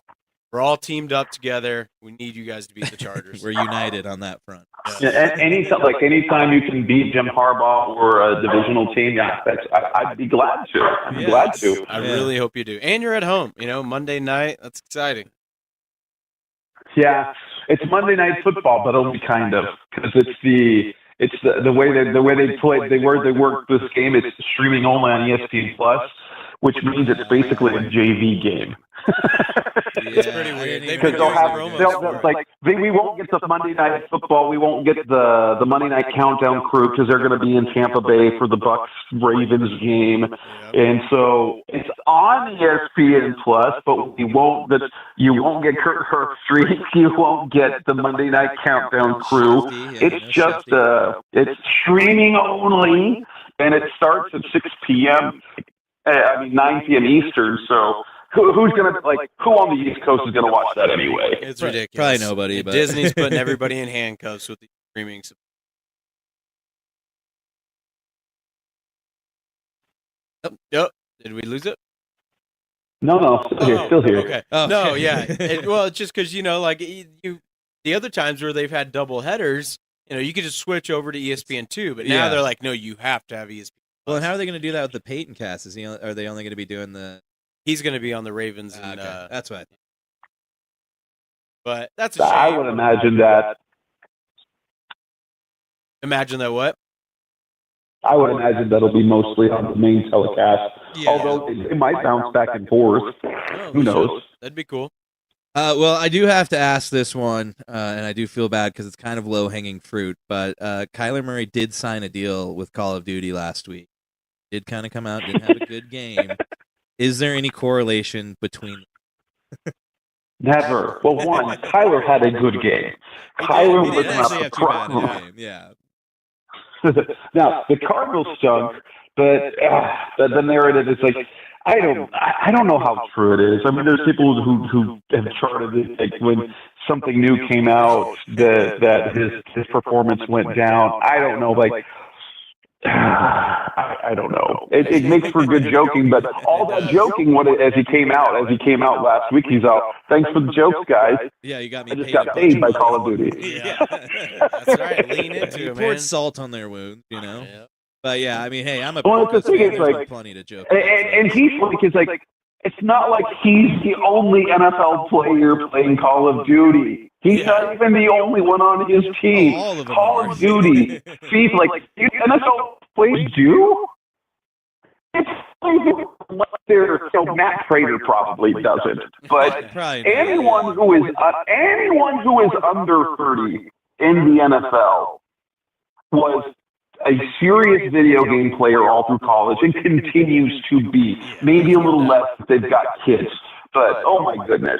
We're all teamed up together. We need you guys to beat the Chargers. We're united on that front. Yeah, anytime you can beat Jim Harbaugh or a divisional team, I'd be glad to. I really hope you do. And you're at home, Monday night. That's exciting. Yeah, it's Monday Night Football, but only kind of because it's the way they play. They work this game. It's streaming only on ESPN Plus, which means it's basically a JV game. It's pretty weird. Because we won't get the Monday Night Football. We won't get the Monday Night Countdown crew because they're going to be in Tampa Bay for the Bucks Ravens game, and so it's on ESPN Plus. But you won't get Kurt Herbstreit. You won't get the Monday Night Countdown crew. It's just it's streaming only, and it starts at 6 p.m. 9 p.m. Eastern. So. Who's gonna who on the East Coast is gonna watch that anyway? It's ridiculous. Probably nobody. But Disney's putting everybody in handcuffs with the streaming. Yep. Did we lose it? No, still here. Okay. No, yeah. It's just because the other times where they've had double headers, you could just switch over to ESPN2, but now they're like, no, you have to have ESPN. Well, and how are they going to do that with the Peyton cast? Are they only going to be doing the? He's going to be on the Ravens. And, okay. That's what I think. But that's a shame. I would imagine that. Imagine that what? I would imagine that'll be mostly on the main telecast. Yeah. Although it might bounce back and forth. Who knows? That'd be cool. Well, I do have to ask this one, and I do feel bad because it's kind of low-hanging fruit, but Kyler Murray did sign a deal with Call of Duty last week. Did kind of come out, didn't have a good game. Is there any correlation between them? Never. Well, one, Kyler had a good game. Kyler was not the problem. Yeah. Now, the Cardinals stunk, but the narrative is I don't know how true it is. There's people who have charted it when something new came out that his performance went down. I don't know, I don't know. It makes for good joking, but all that joking as he came out last week, he's out. Thanks for the jokes, guys. Yeah, you got me. I just got paid by Call of Duty. Yeah, that's right. Lean into it, man. Poured salt on their wound, Yeah. But yeah, hey, I'm a. Well, the thing is, plenty to joke. And he's it's not like he's the only NFL player playing Call of Duty. He's not even the only one on his team. All of them Call of Duty, FIFA, NFL players do. It's Matt Prater probably doesn't, but anyone who is under 30 in the NFL was a serious video game player all through college and continues to be. Maybe a little less if they've got kids. But, oh my goodness.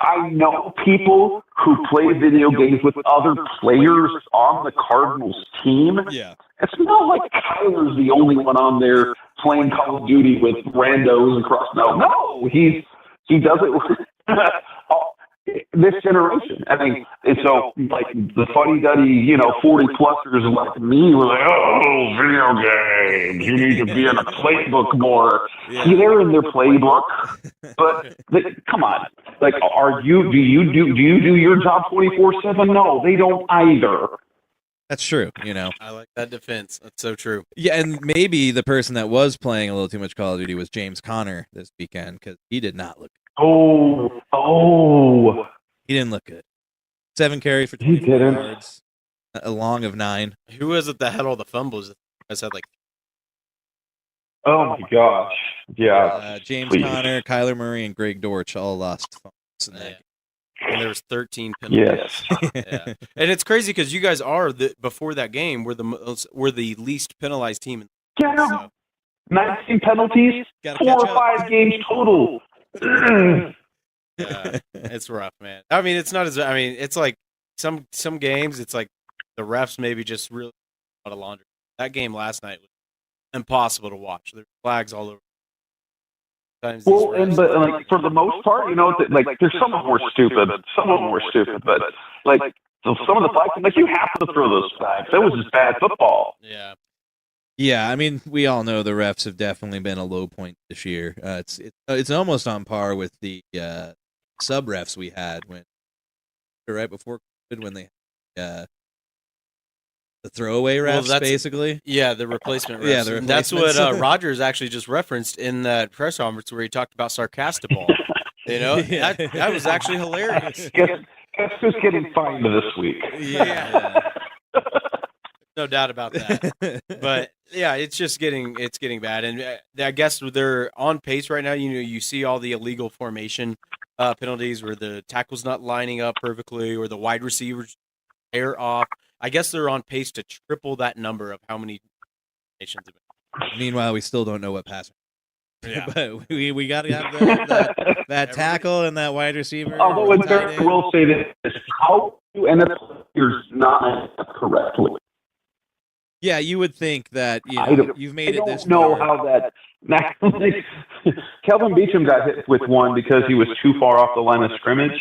I know people who play video games with other players on the Cardinals team. Yeah. It's not like Kyler's the only one on there playing Call of Duty with randos across. No, he does it this generation. And so the fuddy-duddy, 40-plussers like me were like, oh, video games, you need to be in a playbook more. Yeah. They're in their playbook, but come on. Do you do your job 24/7? No, they don't either. That's true, I like that defense. That's so true. Yeah, and maybe the person that was playing a little too much Call of Duty was James Conner this weekend because he did not look good. Oh. He didn't look good. 7 carries for 24 yards, a long of 9. Who was it that had all the fumbles? I said Oh my gosh. Yeah. James Please. Conner, Kyler Murray, and Greg Dortch all lost fumbles in that game. And there was 13 penalties. Yes. Yeah. And it's crazy because you guys are before that game we're the least penalized team. Yeah. So. 19 penalties, Gotta 4 or catch 5 games total. Yeah, it's rough, man. I mean, it's not as. I mean, it's like some games. It's like the refs maybe just really a lot of laundry. That game last night was impossible to watch. There's flags all over. Sometimes these Well, refs- but like for the most part, you know, like there's some of them were stupid, but like some of the flags, like you have to throw those flags. That was just bad football. Yeah. Yeah, I mean, we all know the refs have definitely been a low point this year. It's almost on par with the sub refs we had right before COVID when they the throwaway refs, basically. Yeah, the replacement refs. Yeah, the And that's what replacements. Rogers actually just referenced in that press conference where he talked about sarcastic-ball. You know, Yeah. that was actually hilarious. Guess who's getting fined this week? Yeah. No doubt about that. But yeah, it's getting bad, and I guess they're on pace right now. You know, you see all the illegal formation penalties where the tackle's not lining up perfectly, or the wide receivers air off. I guess they're on pace to triple that number of how many formations have been. Meanwhile, we still don't know what pass. Yeah. But we got to have that tackle and that wide receiver. Although or in tight fairness, I end. will say this: how do NFL players not line up correctly? Yeah, you would think that you've made it this I don't know far. how that. Kelvin Beachum got hit with one because he was too far off the line of scrimmage.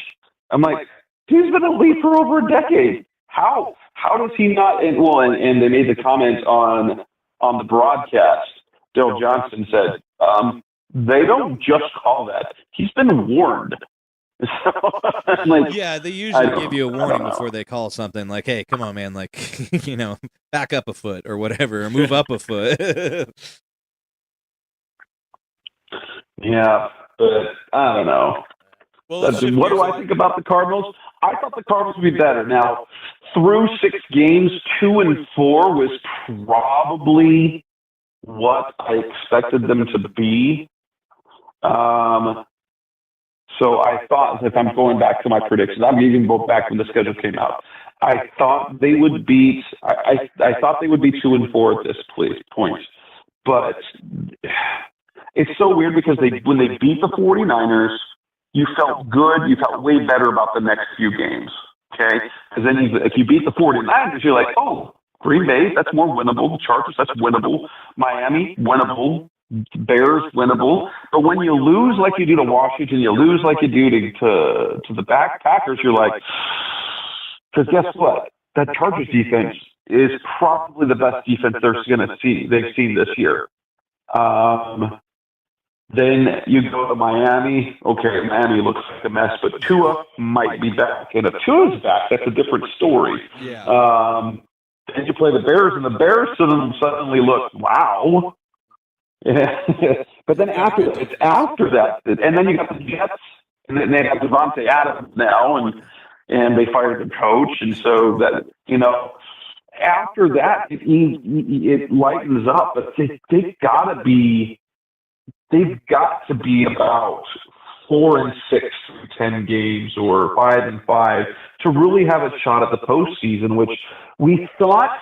I'm like, he's been in the league for over a decade. How does he not? And they made the comment on the broadcast. Dale Johnson said, they don't just call that. He's been warned. So, like, Yeah, they usually give you a I warning don't know. before they call something like, "Hey, come on, man! Like, back up a foot or whatever, or move up a foot." Yeah, but I don't know. Well, What do I think about the Cardinals? I thought the Cardinals would be better. Now, through 6 games, 2-4 was probably what I expected them to be. So I thought, if I'm going back to my predictions, I'm even going back when the schedule came out. I thought they would beat. I thought they would be 2-4 at this point, but it's so weird because when they beat the 49ers, you felt good. You felt way better about the next few games. Okay, because then if you beat the 49ers, you're like, oh, Green Bay, that's more winnable. The Chargers, that's winnable. Miami, winnable. Bears, winnable. But when you lose like you do to Washington, you lose like you do to the Packers, you're like, because guess what? That Chargers defense is probably the best defense they've seen this year. Then you go to Miami. Okay, Miami looks like a mess, but Tua might be back. And if Tua's back, that's a different story. Yeah. Then you play the Bears, and the Bears suddenly look, wow. Yeah. But then after that, and then you got the Jets, and then they have Davante Adams now, and they fired the coach, and so that, after that it lightens up. But they've got to be about 4-6 through 10 games, or 5-5 to really have a shot at the postseason, which we thought,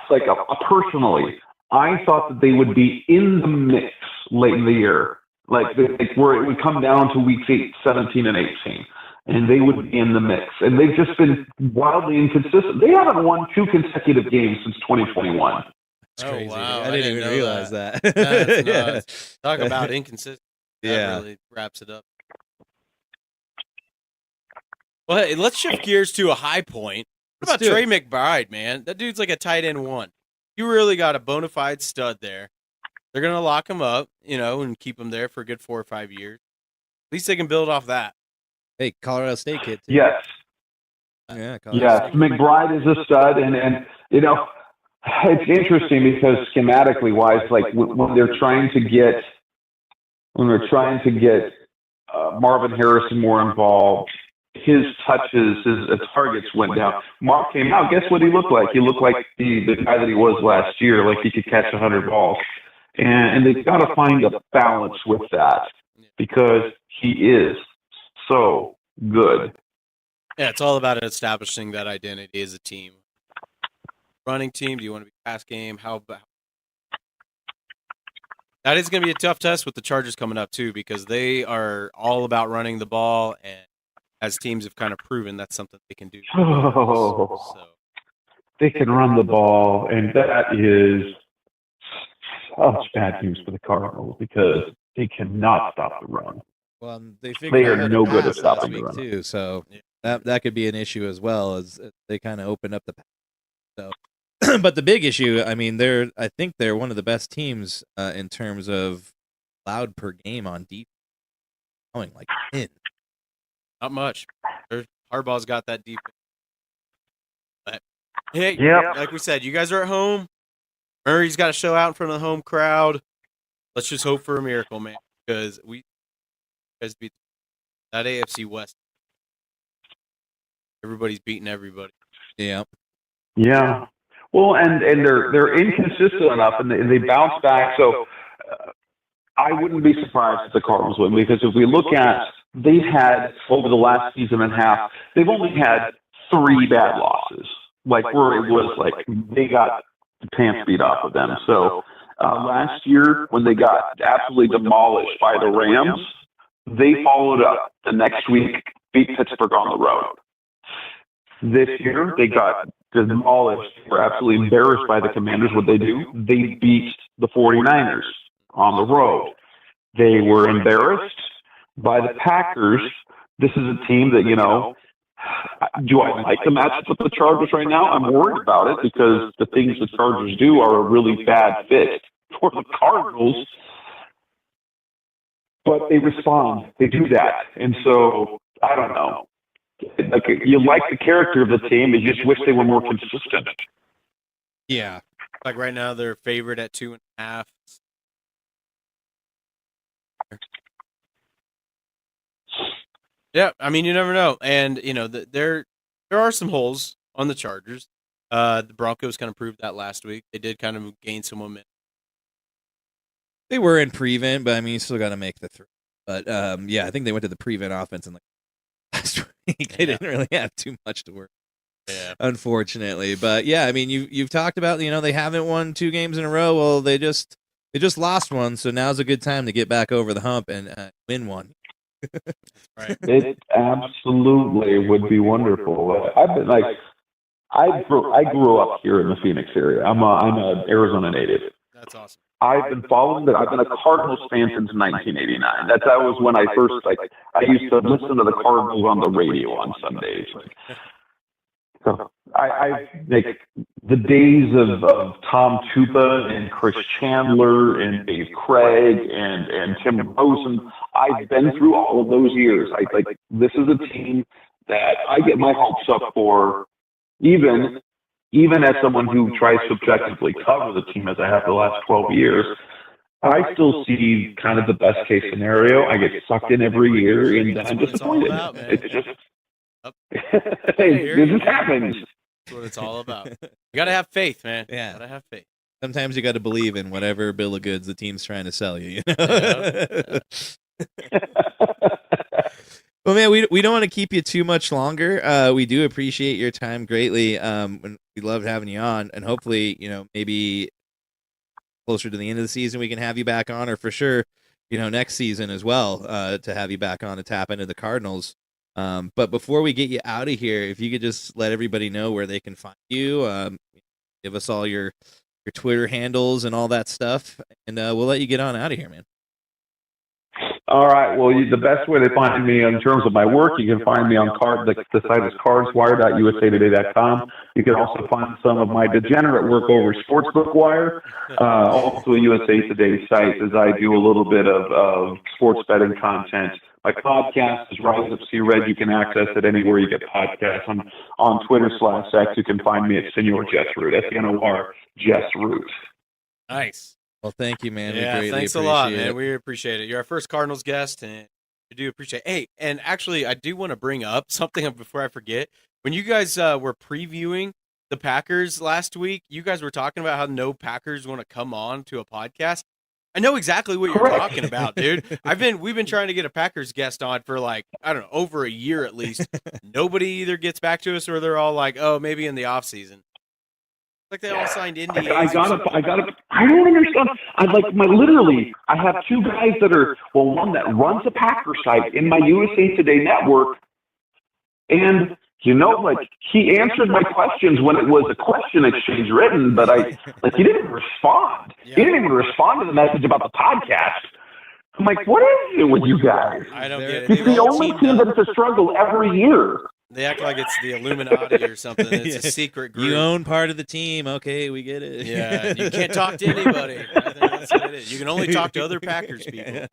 personally, I thought that they would be in the mix late in the year, where it would come down to weeks 17 and 18, and they would be in the mix. And they've just been wildly inconsistent. They haven't won 2 consecutive games since 2021. That's crazy. Wow. I didn't even realize that. That's Yeah. nuts. Talk about inconsistent. That Yeah. really wraps it up. Well, hey, let's shift gears to a high point. What Let's about do Trey McBride, man? That dude's like a tight end 1. You really got a bona fide stud there. They're going to lock him up, and keep him there for a good 4 or 5 years. At least they can build off that. Hey, Colorado State kid, too. Yes. Yeah, Colorado Yes, State. McBride is a stud, and it's interesting because schematically wise, like when they're trying to get Marvin Harrison more involved, his touches, his targets went down. Mark came out. Guess what he looked like? He looked like the guy that he was last year. Like he could catch 100 balls. And they've got to find a balance with that because he is so good. Yeah, it's all about establishing that identity as a team. Running team, do you want to be pass game? How about that is going to be a tough test with the Chargers coming up too, because they are all about running the ball, and as teams have kind of proven, that's something they can do. So they can run the ball, and that is such bad news for the Cardinals because they cannot stop the run. Well, they are no good at stopping the run too, so that could be an issue as well, as they kind of open up the pass. So. But the big issue, I mean, I think they're one of the best teams in terms of allowed per game on defense. Going like 10. Not much. Harbaugh's got that defense. But hey, like we said, you guys are at home. Murray's got to show out in front of the home crowd. Let's just hope for a miracle, man, because we guys beat that AFC West. Everybody's beating everybody. Yeah. Yeah. Well, and they're inconsistent enough, and they bounce back. So I wouldn't be surprised if the Cardinals win, because if we look at, they've had over the last season and a half, they've only had 3 bad losses. Like where it was like they got the pants beat off of them. So last year when they got absolutely demolished by the Rams, they followed up the next week, beat Pittsburgh on the road. This year, they got demolished. They were absolutely embarrassed by the Commanders. What they do? They beat the 49ers on the road. They were embarrassed by the Packers. This is a team that, do I like the matchup with the Chargers right now? I'm worried about it because the things the Chargers do are a really bad fit for the Cardinals. But they respond. They do that. And so, I don't know. Like, you like the character of the team, you just wish they were more consistent. Yeah. Like right now, they're favored at 2.5. Yeah, I mean, you never know. And, there are some holes on the Chargers. The Broncos kind of proved that last week. They did kind of gain some momentum. They were in prevent, but I mean, you still got to make the throw. But yeah, I think they went to the prevent offense and last week. They didn't really have too much to work. Yeah, unfortunately. But yeah, I mean, you've talked about they haven't won 2 games in a row. Well, they just lost one, so now's a good time to get back over the hump and win one. Right. It absolutely would be wonderful. I've been I grew up here in the Phoenix area. I'm an Arizona native. That's awesome. I've been following that. I've been a Cardinals fan since 1989. That was when I first I used to listen to the Cardinals on the radio on Sundays. So I the days of Tom Tupa and Chris Chandler and Dave Craig and Tim Rosen. I've been through all of those years. This is a team that I get my hopes up for, even as someone who tries to objectively cover the team as I have the last 12 years. I still see kind of the best case scenario. I get sucked in every year, and I'm disappointed. It's just it just happens. That's what it's all about. You gotta have faith, man. Yeah, gotta have faith. Sometimes you got to believe in whatever bill of goods the team's trying to sell you. Well, man, we don't want to keep you too much longer. We do appreciate your time greatly. We loved having you on, and hopefully, maybe closer to the end of the season, we can have you back on, or for sure, next season as well, to have you back on to tap into the Cardinals. But before we get you out of here, if you could just let everybody know where they can find you, give us all your Twitter handles and all that stuff, and we'll let you get on out of here, man. All right. Well, the best way to find me in terms of my work, you can find me on the site is cardswire.usatoday.com. You can also find some of my degenerate work over Sportsbook Wire, also a USA Today site, as I do a little bit of sports betting content. My podcast is Rise Up See Red. You can access it anywhere you get podcasts. On Twitter/X, you can find me at Senor Jess Root, SNOR Jess Root. Nice. Well, thank you, man. Yeah, we thanks a lot, man. We appreciate it. You're our first Cardinals guest, and we do appreciate it. Hey, and actually, I do want to bring up something before I forget. When you guys were previewing the Packers last week, you guys were talking about how no Packers want to come on to a podcast. I know exactly what you're Correct. talking about, dude. We've been trying to get a Packers guest on for like, I don't know, over a year at least. Nobody either gets back to us or they're all like, oh, maybe in the off season. Like they all signed NDAs. I don't understand. Literally, I have two guys that are, one that runs a Packer site in my USA Today network, and he answered my questions when it was a question exchange written, but he didn't respond. Yeah. He didn't even respond to the message about the podcast. I'm like, what is it with you guys? I don't get it. It's the only team that's a struggle every year. They act like it's the Illuminati or something. It's a secret group. You own part of the team. Okay, we get it. Yeah, you can't talk to anybody. I think that's what it is. You can only talk to other Packers people.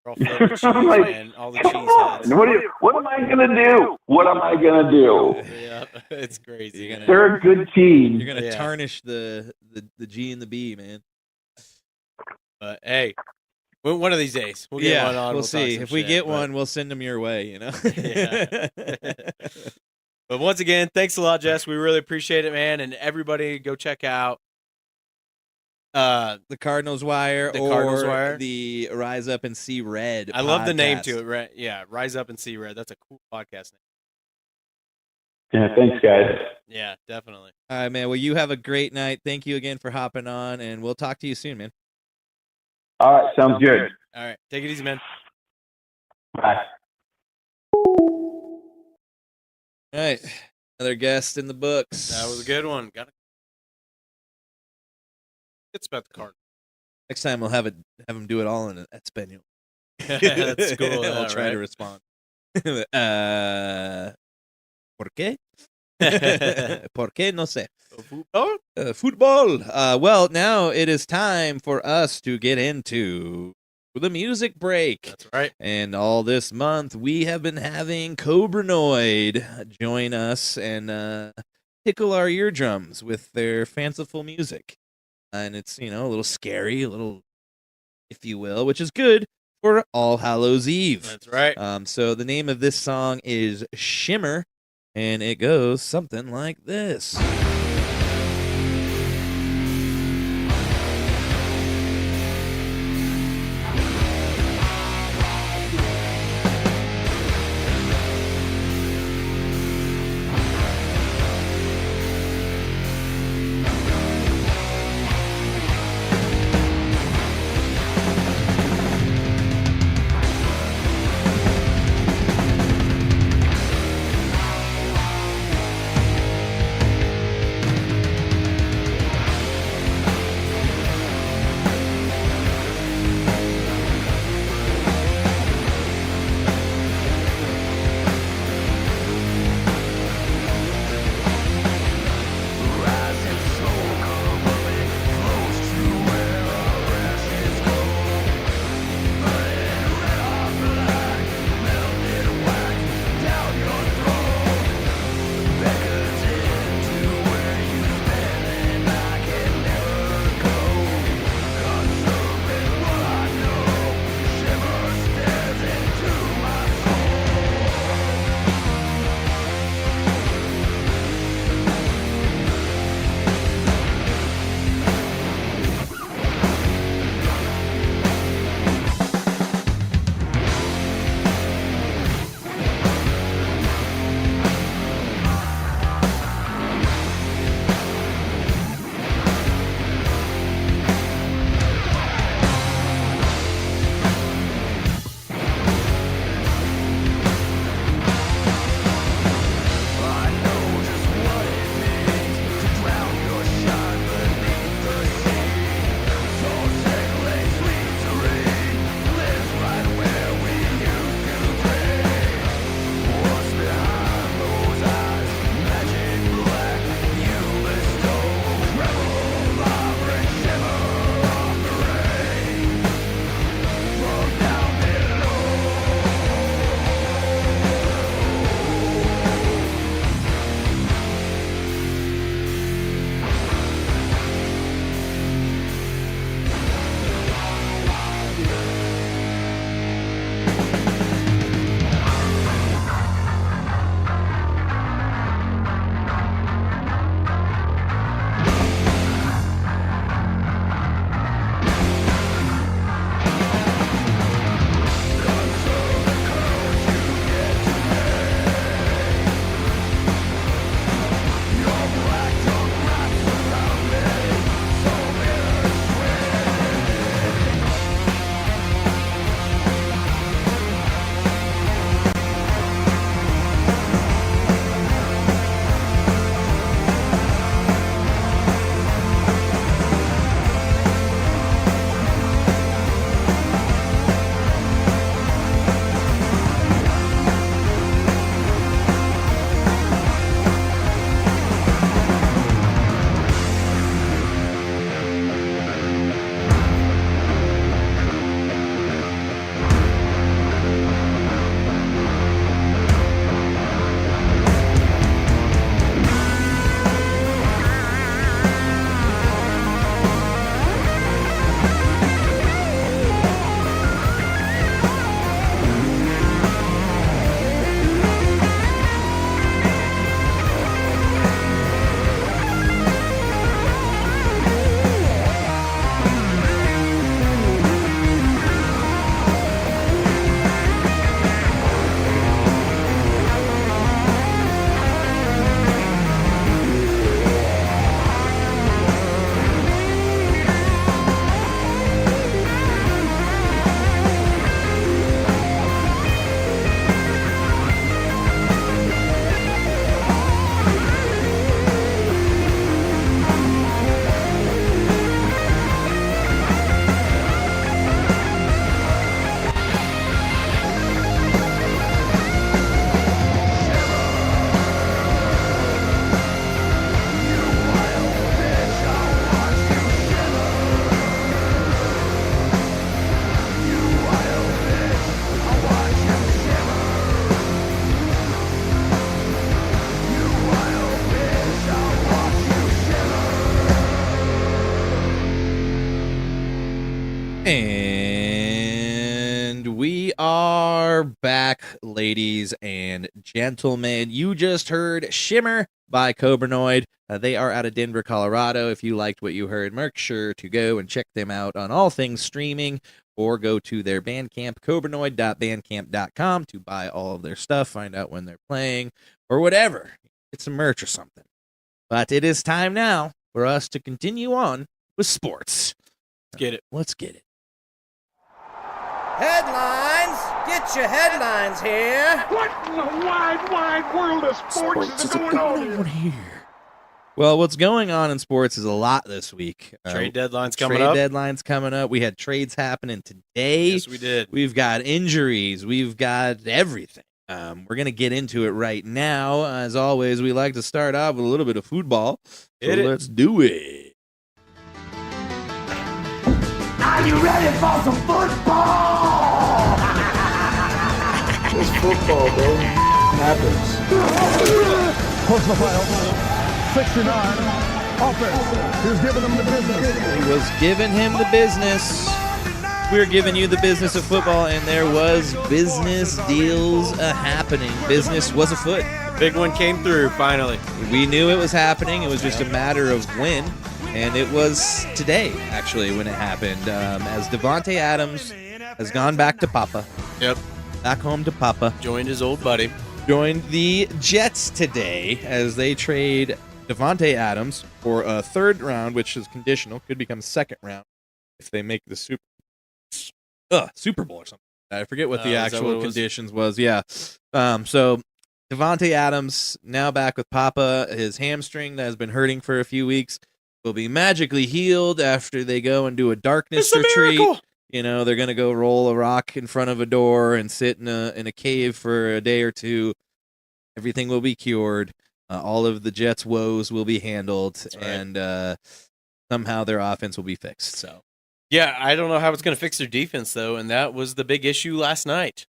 They're all filled with cheese, man. All the cheese heads. What am I gonna do? What am I gonna do? Yeah, it's crazy. They're a good team. You're gonna tarnish the G and the B, man. But hey, one of these days we'll get one on. We'll see. If we get one, we'll send them your way. Yeah. But once again, thanks a lot, Jess. We really appreciate it, man. And everybody, go check out the Cardinals Wire Cardinals Wire, the Rise Up and See Red. I love the name to it. Right? Yeah, Rise Up and See Red. That's a cool podcast name. Yeah, thanks, guys. Yeah, definitely. All right, man. Well, you have a great night. Thank you again for hopping on, and we'll talk to you soon, man. All right, sounds good. All right, take it easy, man. Bye. All right, another guest in the books. That was a good one. It's about the Cardinals. Next time we'll have him do it all in Espanol. That's cool. I'll try to respond. ¿Por qué? ¿Por qué? No sé. Football. Well, now it is time for us to get into the music break. That's right. And all this month, we have been having Cobranoid join us and tickle our eardrums with their fanciful music. And it's, a little scary, a little, if you will, which is good for All Hallows Eve. That's right. So the name of this song is Shimmer, and it goes something like this. And we are back, ladies and gentlemen. You just heard Shimmer by Cobranoid. They are out of Denver, Colorado. If you liked what you heard, make sure to go and check them out on all things streaming, or go to their Bandcamp, cobranoid.bandcamp.com, to buy all of their stuff, find out when they're playing, or whatever. Get some merch or something. But it is time now for us to continue on with sports. Let's get it. Let's get it. Headlines! Get your headlines here! What in the wide, wide world of sports is going on here? Well, what's going on in sports is a lot this week. Trade deadline's coming up. Trade deadline's coming up. We had trades happening today. Yes, we did. We've got injuries. We've got everything. We're going to get into it right now. As always, we like to start off with a little bit of football. So let's do it. Are you ready for some football? It's football, bro. Happens. Close the file. 69. Offense. He was giving them the business. He was giving him the business. We're giving you the business of football, and there was business deals happening. Business was afoot. The big one came through, finally. We knew it was happening. It was just a matter of when. And it was today, actually, when it happened, as Davante Adams has gone back to Papa. Yep. Back home to Papa. Joined his old buddy. Joined the Jets today as they trade Davante Adams for a third round, which is conditional, could become second round if they make the Super Bowl or something. I forget what the actual conditions was. Yeah. So Davante Adams now back with Papa. His hamstring that has been hurting for a few weeks will be magically healed after they go and do a darkness retreat. Miracle. You know, they're going to go roll a rock in front of a door and sit in a cave for a day or two. Everything will be cured. All of the Jets' woes will be handled, right. And somehow their offense will be fixed. So, yeah, I don't know how it's going to fix their defense, though, and that was the big issue last night.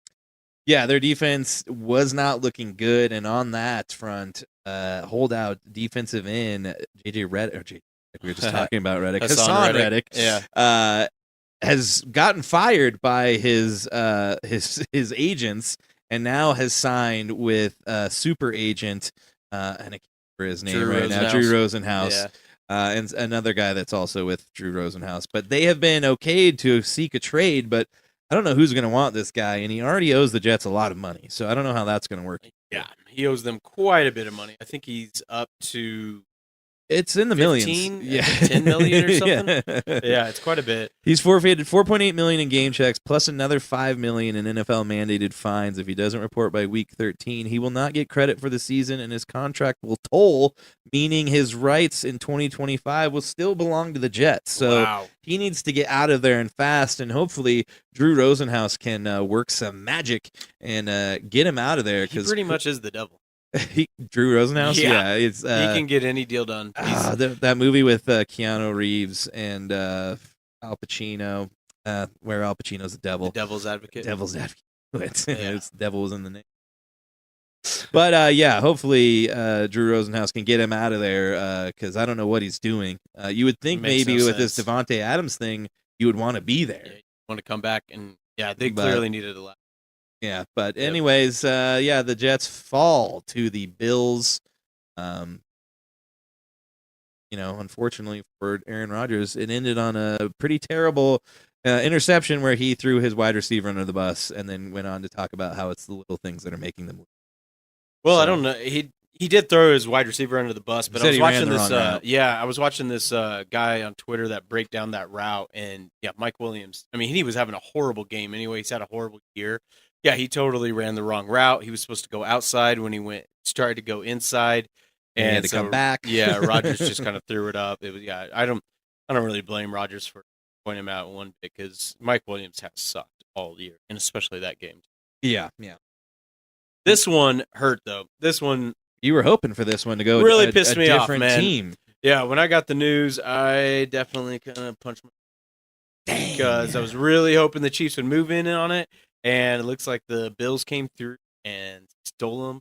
Yeah, their defense was not looking good, and on that front, holdout defensive end JJ Redick, we were just talking about Redick, Hassan Redick, has gotten fired by his agents, and now has signed with super agent, and I can't remember his name now, Drew Rosenhaus. Yeah. And another guy that's also with Drew Rosenhaus. But they have been okayed to seek a trade, but I don't know who's going to want this guy, and he already owes the Jets a lot of money, so I don't know how that's going to work. Yeah, he owes them quite a bit of money. I think he's up to... It's in the 15, millions. Yeah. 10 million or something. Yeah, it's quite a bit. He's forfeited $4.8 million in game checks, plus another $5 million in NFL mandated fines if he doesn't report by week 13. He will not get credit for the season, and his contract will toll, meaning his rights in 2025 will still belong to the Jets. So he needs to get out of there and fast, and hopefully Drew Rosenhaus can work some magic and get him out of there. He pretty much is the devil. Drew Rosenhaus? Yeah. It's, he can get any deal done. That movie with Keanu Reeves and Al Pacino, where Al Pacino's the devil. The Devil's Advocate. Devil's Advocate. It's devil was in the name. But, hopefully Drew Rosenhaus can get him out of there because I don't know what he's doing. You would think maybe with this Davante Adams thing, you would want to be there. Yeah, you want to come back, and, they clearly needed a lot. Yeah, but anyways, the Jets fall to the Bills. Unfortunately for Aaron Rodgers, it ended on a pretty terrible interception where he threw his wide receiver under the bus and then went on to talk about how it's the little things that are making them. Well, I don't know. He did throw his wide receiver under the bus, but I was watching this. I was watching this guy on Twitter that break down that route, and Mike Williams. I mean, he was having a horrible game anyway. He's had a horrible year. Yeah, he totally ran the wrong route. He was supposed to go outside when he started to go inside, and he had to come back. Yeah, Rodgers just kind of threw it up. It was I don't really blame Rodgers for pointing him out one bit because Mike Williams has sucked all year, and especially that game. Yeah. This one hurt though. This one you were hoping for this one to go really pissed me off, man. Team. Yeah, when I got the news, I definitely kind of punched my because I was really hoping the Chiefs would move in on it. And it looks like the Bills came through and stole him.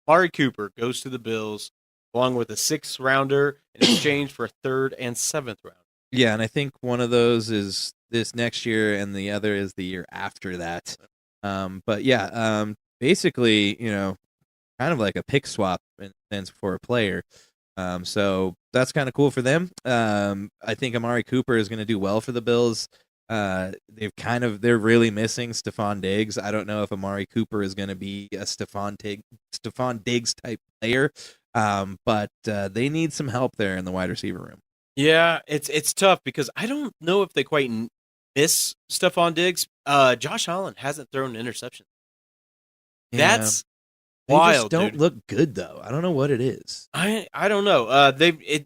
Amari Cooper goes to the Bills along with a 6th rounder in exchange for a 3rd and 7th round. Yeah, and I think one of those is this next year, and the other is the year after that. But yeah, basically, kind of like a pick swap in a sense for a player. So that's kind of cool for them. I think Amari Cooper is going to do well for the Bills. They're really missing Stephon Diggs. I don't know if Amari Cooper is going to be a Stephon Diggs type player, but they need some help there in the wide receiver room. Yeah, it's tough because I don't know if they quite miss Stephon Diggs. Josh Allen hasn't thrown an interception. Yeah. That's They wild. just don't dude. look good though. I don't know what it is. I don't know.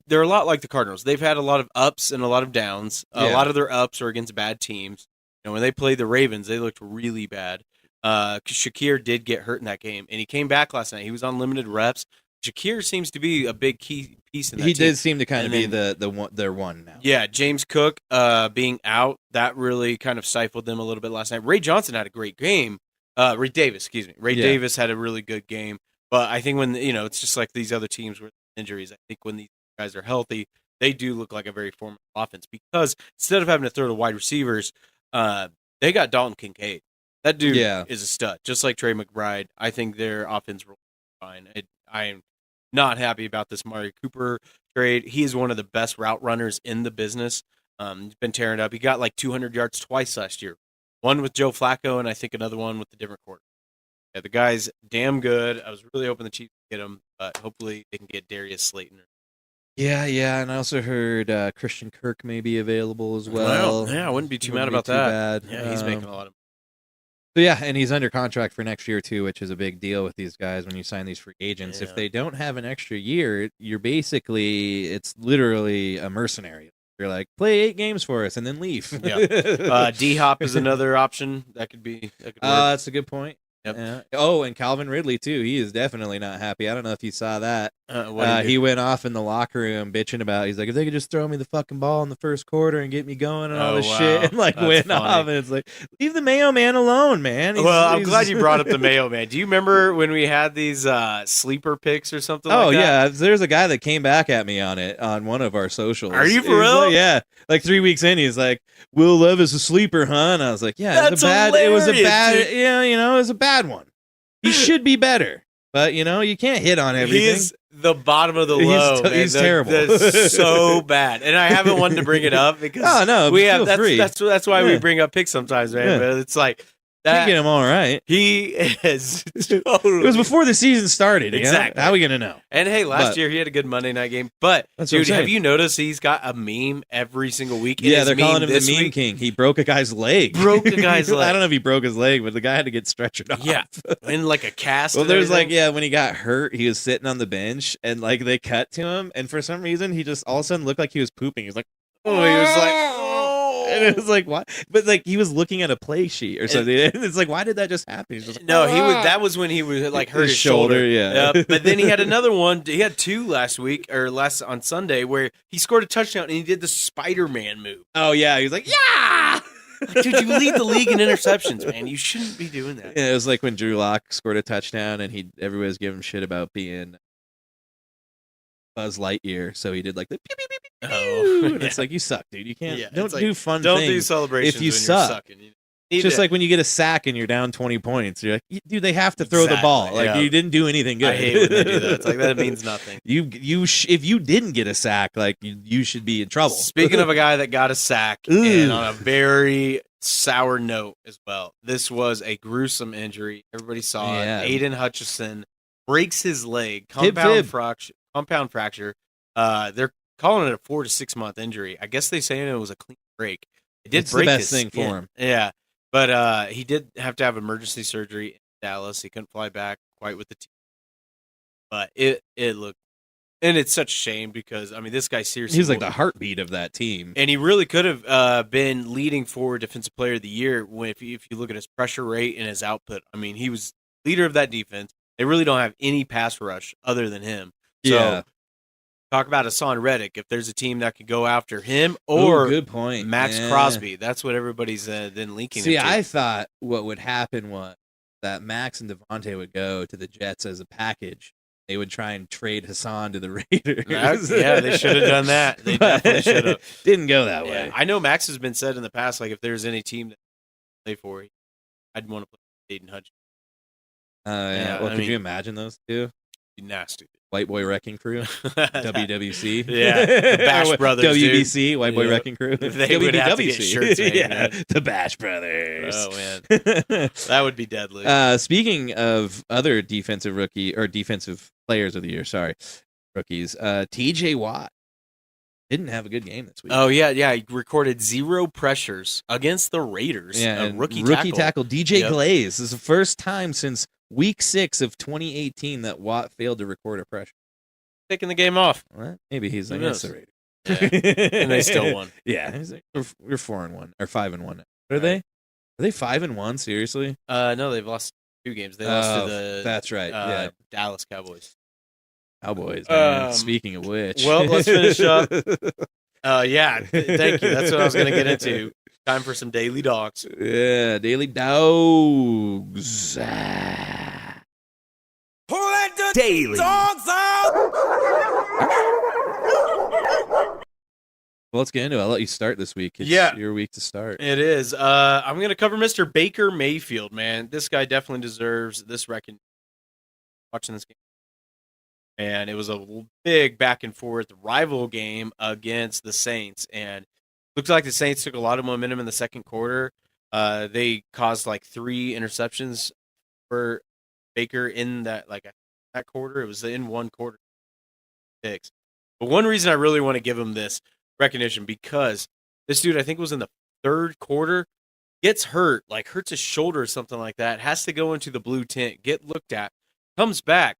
They're a lot like the Cardinals. They've had a lot of ups and a lot of downs. A Yeah. lot of their ups are against bad teams. When they played the Ravens, they looked really bad. Shakir did get hurt in that game, and he came back last night. He was on limited reps. Shakir seems to be a big key piece in that He team. did seem to kind of And be then- their one now. Yeah, James Cook being out, that really kind of stifled them a little bit last night. Ray Johnson had a great game. Ray Davis, excuse me. Ray Yeah. Davis had a really good game. But I think when, it's just like these other teams with injuries, I think when these guys are healthy, they do look like a very formidable offense because instead of having to throw to wide receivers, they got Dalton Kincaid. That dude is a stud, just like Trey McBride. I think their offense will be fine. I am not happy about this Amari Cooper trade. He is one of the best route runners in the business. He's been tearing up. He got like 200 yards twice last year. One with Joe Flacco, and I think another one with a different quarterback. Yeah, the guy's damn good. I was really hoping the Chiefs could get him, but hopefully they can get Darius Slayton. Yeah, and I also heard Christian Kirk may be available as well. Yeah, I wouldn't be too mad Wouldn't be about too that. bad. Yeah, he's making a lot of. So yeah, and he's under contract for next year too, which is a big deal with these guys when you sign these free agents. Yeah. If they don't have an extra year, it's literally a mercenary. You're like, play 8 games for us and then leave. Yeah. D-Hop is another option that could be. That could work. That's a good point. Yep. Yeah. Oh, and Calvin Ridley too. He is definitely not happy. I don't know if you saw that. What He went off in the locker room bitching about. He's like, if they could just throw me the fucking ball in the first quarter and get me going and all this shit, and like That's went funny. off. And it's like, leave the Mayo Man alone, man. I'm glad you brought up the Mayo Man. Do you remember when we had these sleeper picks or something? Oh like that? yeah, there's a guy that came back at me on it on one of our socials. Are you for He's real? like, yeah, like 3 weeks in, he's like, "Will Levis a sleeper, huh?" And I was like, "Yeah, That's it was a hilarious, bad, dude. it was a bad one. He should be better, but you can't hit on everything." He is the bottom of the low. man. He's terrible. That's so bad, and I haven't wanted to bring it up because Oh, no, we feel have. free. That's why we Yeah. bring up picks sometimes, man. Yeah. But it's like You that. get him all right. He is totally. It was before the season started. Exactly. How are we gonna know? And hey, last But- year he had a good Monday night game. But That's what I'm dude, have saying. you noticed he's got a meme every single week? Yeah, His they're calling him the this meme week- king. He broke a guy's leg. Broke a guy's I leg. don't know if he broke his leg, but the guy had to get stretchered off. Yeah, in like a cast. Well, and there's like, everything. when he got hurt, he was sitting on the bench, and like they cut to him, and for some reason, he just all of a sudden looked like he was pooping. He was like, he was like, oh. and it was like, what? But like he was looking at a play sheet or something. And it's like, why did that just happen? He's just like, No, he was. That was when he was like hurt His his shoulder. shoulder, yeah. Yep. But then he had another one. He had 2 last week or last on Sunday where he scored a touchdown and he did the Spider-Man move. oh yeah, he was like, yeah. Like, dude, you lead the league in interceptions, man. You shouldn't be doing that. Yeah, it was like when Drew Lock scored a touchdown, and everybody was giving him shit about being Buzz Lightyear, so he did like the pew, pew, pew, pew, Oh, pew, and it's yeah. like, you suck, dude. You can't. Yeah, don't it's like, do fun Don't things. do celebrations if you when suck. you're sucking. You It's need just to- like when you get a sack and you're down 20 points. You're like, dude, they have to throw the Exactly, ball. Like yeah. you didn't do anything good. I hate when they do that. It's like that means nothing. If you didn't get a sack, like you should be in trouble. Speaking of a guy that got a sack, Ooh. and on a very sour note as well, this was a gruesome injury. Everybody saw Yeah. it. Aiden Hutchinson breaks his leg, Fib. compound fracture. They're calling it a 4 to 6 month injury. I guess they saying it was a clean break. It did It's the break best his thing for skin. him. Yeah, but he did have to have emergency surgery in Dallas. He couldn't fly back quite with the team. But it looked, and it's such a shame because I mean this guy seriously He's like the heartbeat of that team. and he really could have been leading forward defensive player of the year if you look at his pressure rate and his output. I mean, he was leader of that defense. They really don't have any pass rush other than him. So Yeah. talk about Hassan Reddick. If there's a team that could go after him or Ooh, good point. Max Yeah. Crosby, that's what everybody's then linking See, him to. I thought what would happen was that Max and Davante would go to the Jets as a package, they would try and trade Hassan to the Raiders. Yeah, they should have done that. They definitely should have. Didn't go that way. I know Max has been said in the past, like if there's any team that I play for, I'd want to play Aiden Hutchinson. Well, could you imagine those two? Be nasty. White Boy Wrecking Crew, WWC, yeah, the Bash Brothers, WBC, dude. White Boy Wrecking Crew, They would have to get shirts made, man. The Bash Brothers. Oh man, that would be deadly. Speaking of other defensive players of the year, rookies, T.J. Watt didn't have a good game this week. Oh yeah, he recorded 0 pressures against the Raiders. Yeah, rookie tackle DJ Glaze. This is the first time since Week 6 of 2018 that Watt failed to record a pressure. Taking the game off. Well, maybe he's against the Raiders. Yeah. And they still won. Yeah, he's like, we're 4-1 or 5-1. Are they? Are they 5-1? Seriously? No, they've lost 2 games. They lost to the that's right. Dallas Cowboys. Cowboys. Man. Speaking of which, well, let's finish up. Thank you. That's what I was going to get into. Time for some daily dogs. Yeah, daily dogs. Pull that daily dogs out. Well, let's get into it. I'll let you start this week. It's your week to start. It is. I'm going to cover Mr. Baker Mayfield, man. This guy definitely deserves this recognition. Watching this game. And it was a big back and forth rival game against the Saints. And looked like the Saints took a lot of momentum in the second quarter. They caused like 3 interceptions for Baker in that quarter. It was in one quarter. But one reason I really want to give him this recognition, because this dude, I think, was in the third quarter, gets hurt, hurts his shoulder or something like that, has to go into the blue tent, get looked at, comes back,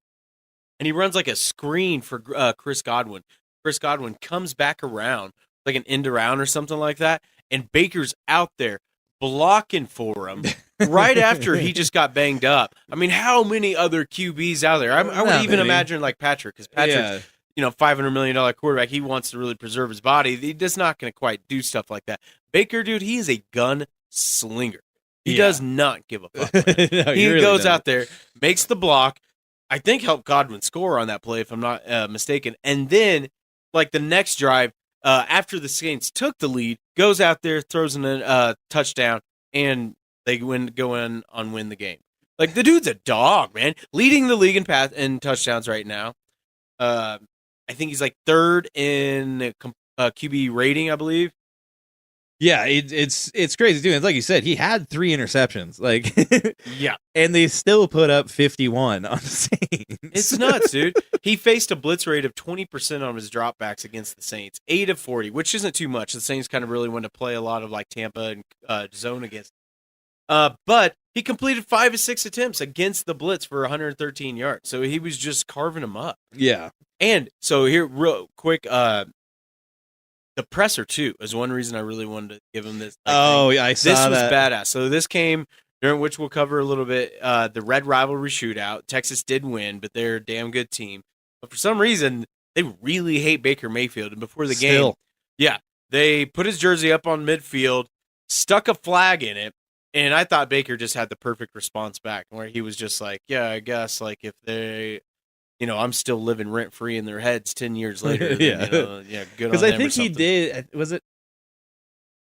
and he runs like a screen for Chris Godwin. Chris Godwin comes back around, like an end around or something like that, and Baker's out there blocking for him right after he just got banged up. I mean, how many other QBs out there? I would even imagine like Patrick, because Patrick's $500 million quarterback. He wants to really preserve his body. He's just not going to quite do stuff like that. Baker, dude, he is a gun slinger. He does not give a fuck. No, he really goes don't. out there, makes the block. I think helped Godwin score on that play, if I'm not mistaken. And then, the next drive, after the Saints took the lead, goes out there, throws in a touchdown, and they go in on win the game. Like, the dude's a dog, man. Leading the league in touchdowns right now. I think he's third in QB rating, I believe. Yeah, it's crazy too. And like you said, he had 3 interceptions. And they still put up 51 on the Saints. It's nuts, dude. He faced a blitz rate of 20% on his dropbacks against the Saints, 8 of 40, which isn't too much. The Saints kind of really wanted to play a lot of Tampa and zone against. But he completed 5 of 6 attempts against the blitz for 113 yards. So he was just carving them up. Yeah. And so here, real quick, the presser, too, is one reason I really wanted to give him this. Yeah, I saw that. This was badass. So this came, during which we'll cover a little bit, the Red Rivalry Shootout. Texas did win, but they're a damn good team. But for some reason, they really hate Baker Mayfield. And before the game, they put his jersey up on midfield, stuck a flag in it, and I thought Baker just had the perfect response back, where he was just like, yeah, I guess, if they... I'm still living rent free in their heads 10 years later. Then, good. Because I think he did. Was it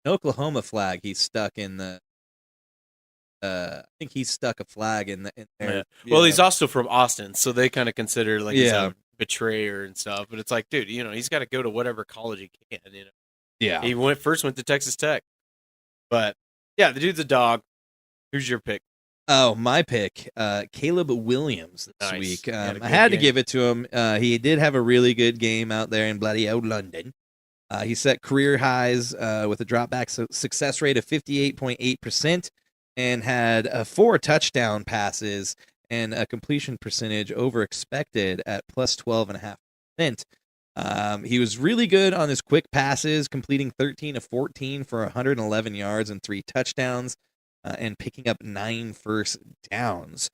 an Oklahoma flag? He stuck in the. I think he stuck a flag in there. Yeah. Well, he's also from Austin, so they kind of consider he's a betrayer and stuff. But it's dude, he's got to go to whatever college he can. Yeah. He went to Texas Tech, but yeah, the dude's a dog. Who's your pick? Oh, my pick, Caleb Williams this week. I had to give it to him. He did have a really good game out there in bloody old London. He set career highs with a dropback success rate of 58.8% and had 4 touchdown passes and a completion percentage over expected at plus 12.5%. He was really good on his quick passes, completing 13 of 14 for 111 yards and 3 touchdowns. And picking up 9 first downs.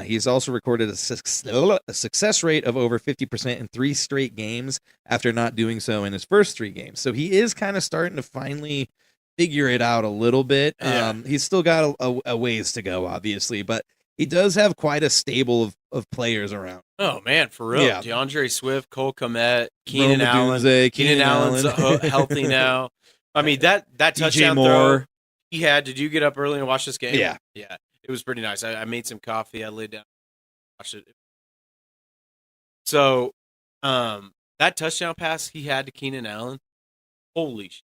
He's also recorded a success rate of over 50% in 3 straight games after not doing so in his first 3 games. So he is kind of starting to finally figure it out a little bit. Yeah. He's still got a ways to go, obviously, but he does have quite a stable of players around. Oh man, for real. Yeah. DeAndre Swift, Cole Kmet, Keenan Rome Allen. Odunze, Keenan Allen's healthy now. I mean, that touchdown Moore. throw he had. Did you get up early and watch this game? Yeah. Yeah. It was pretty nice. I made some coffee. I laid down, watched it. So, that touchdown pass he had to Keenan Allen, holy shit.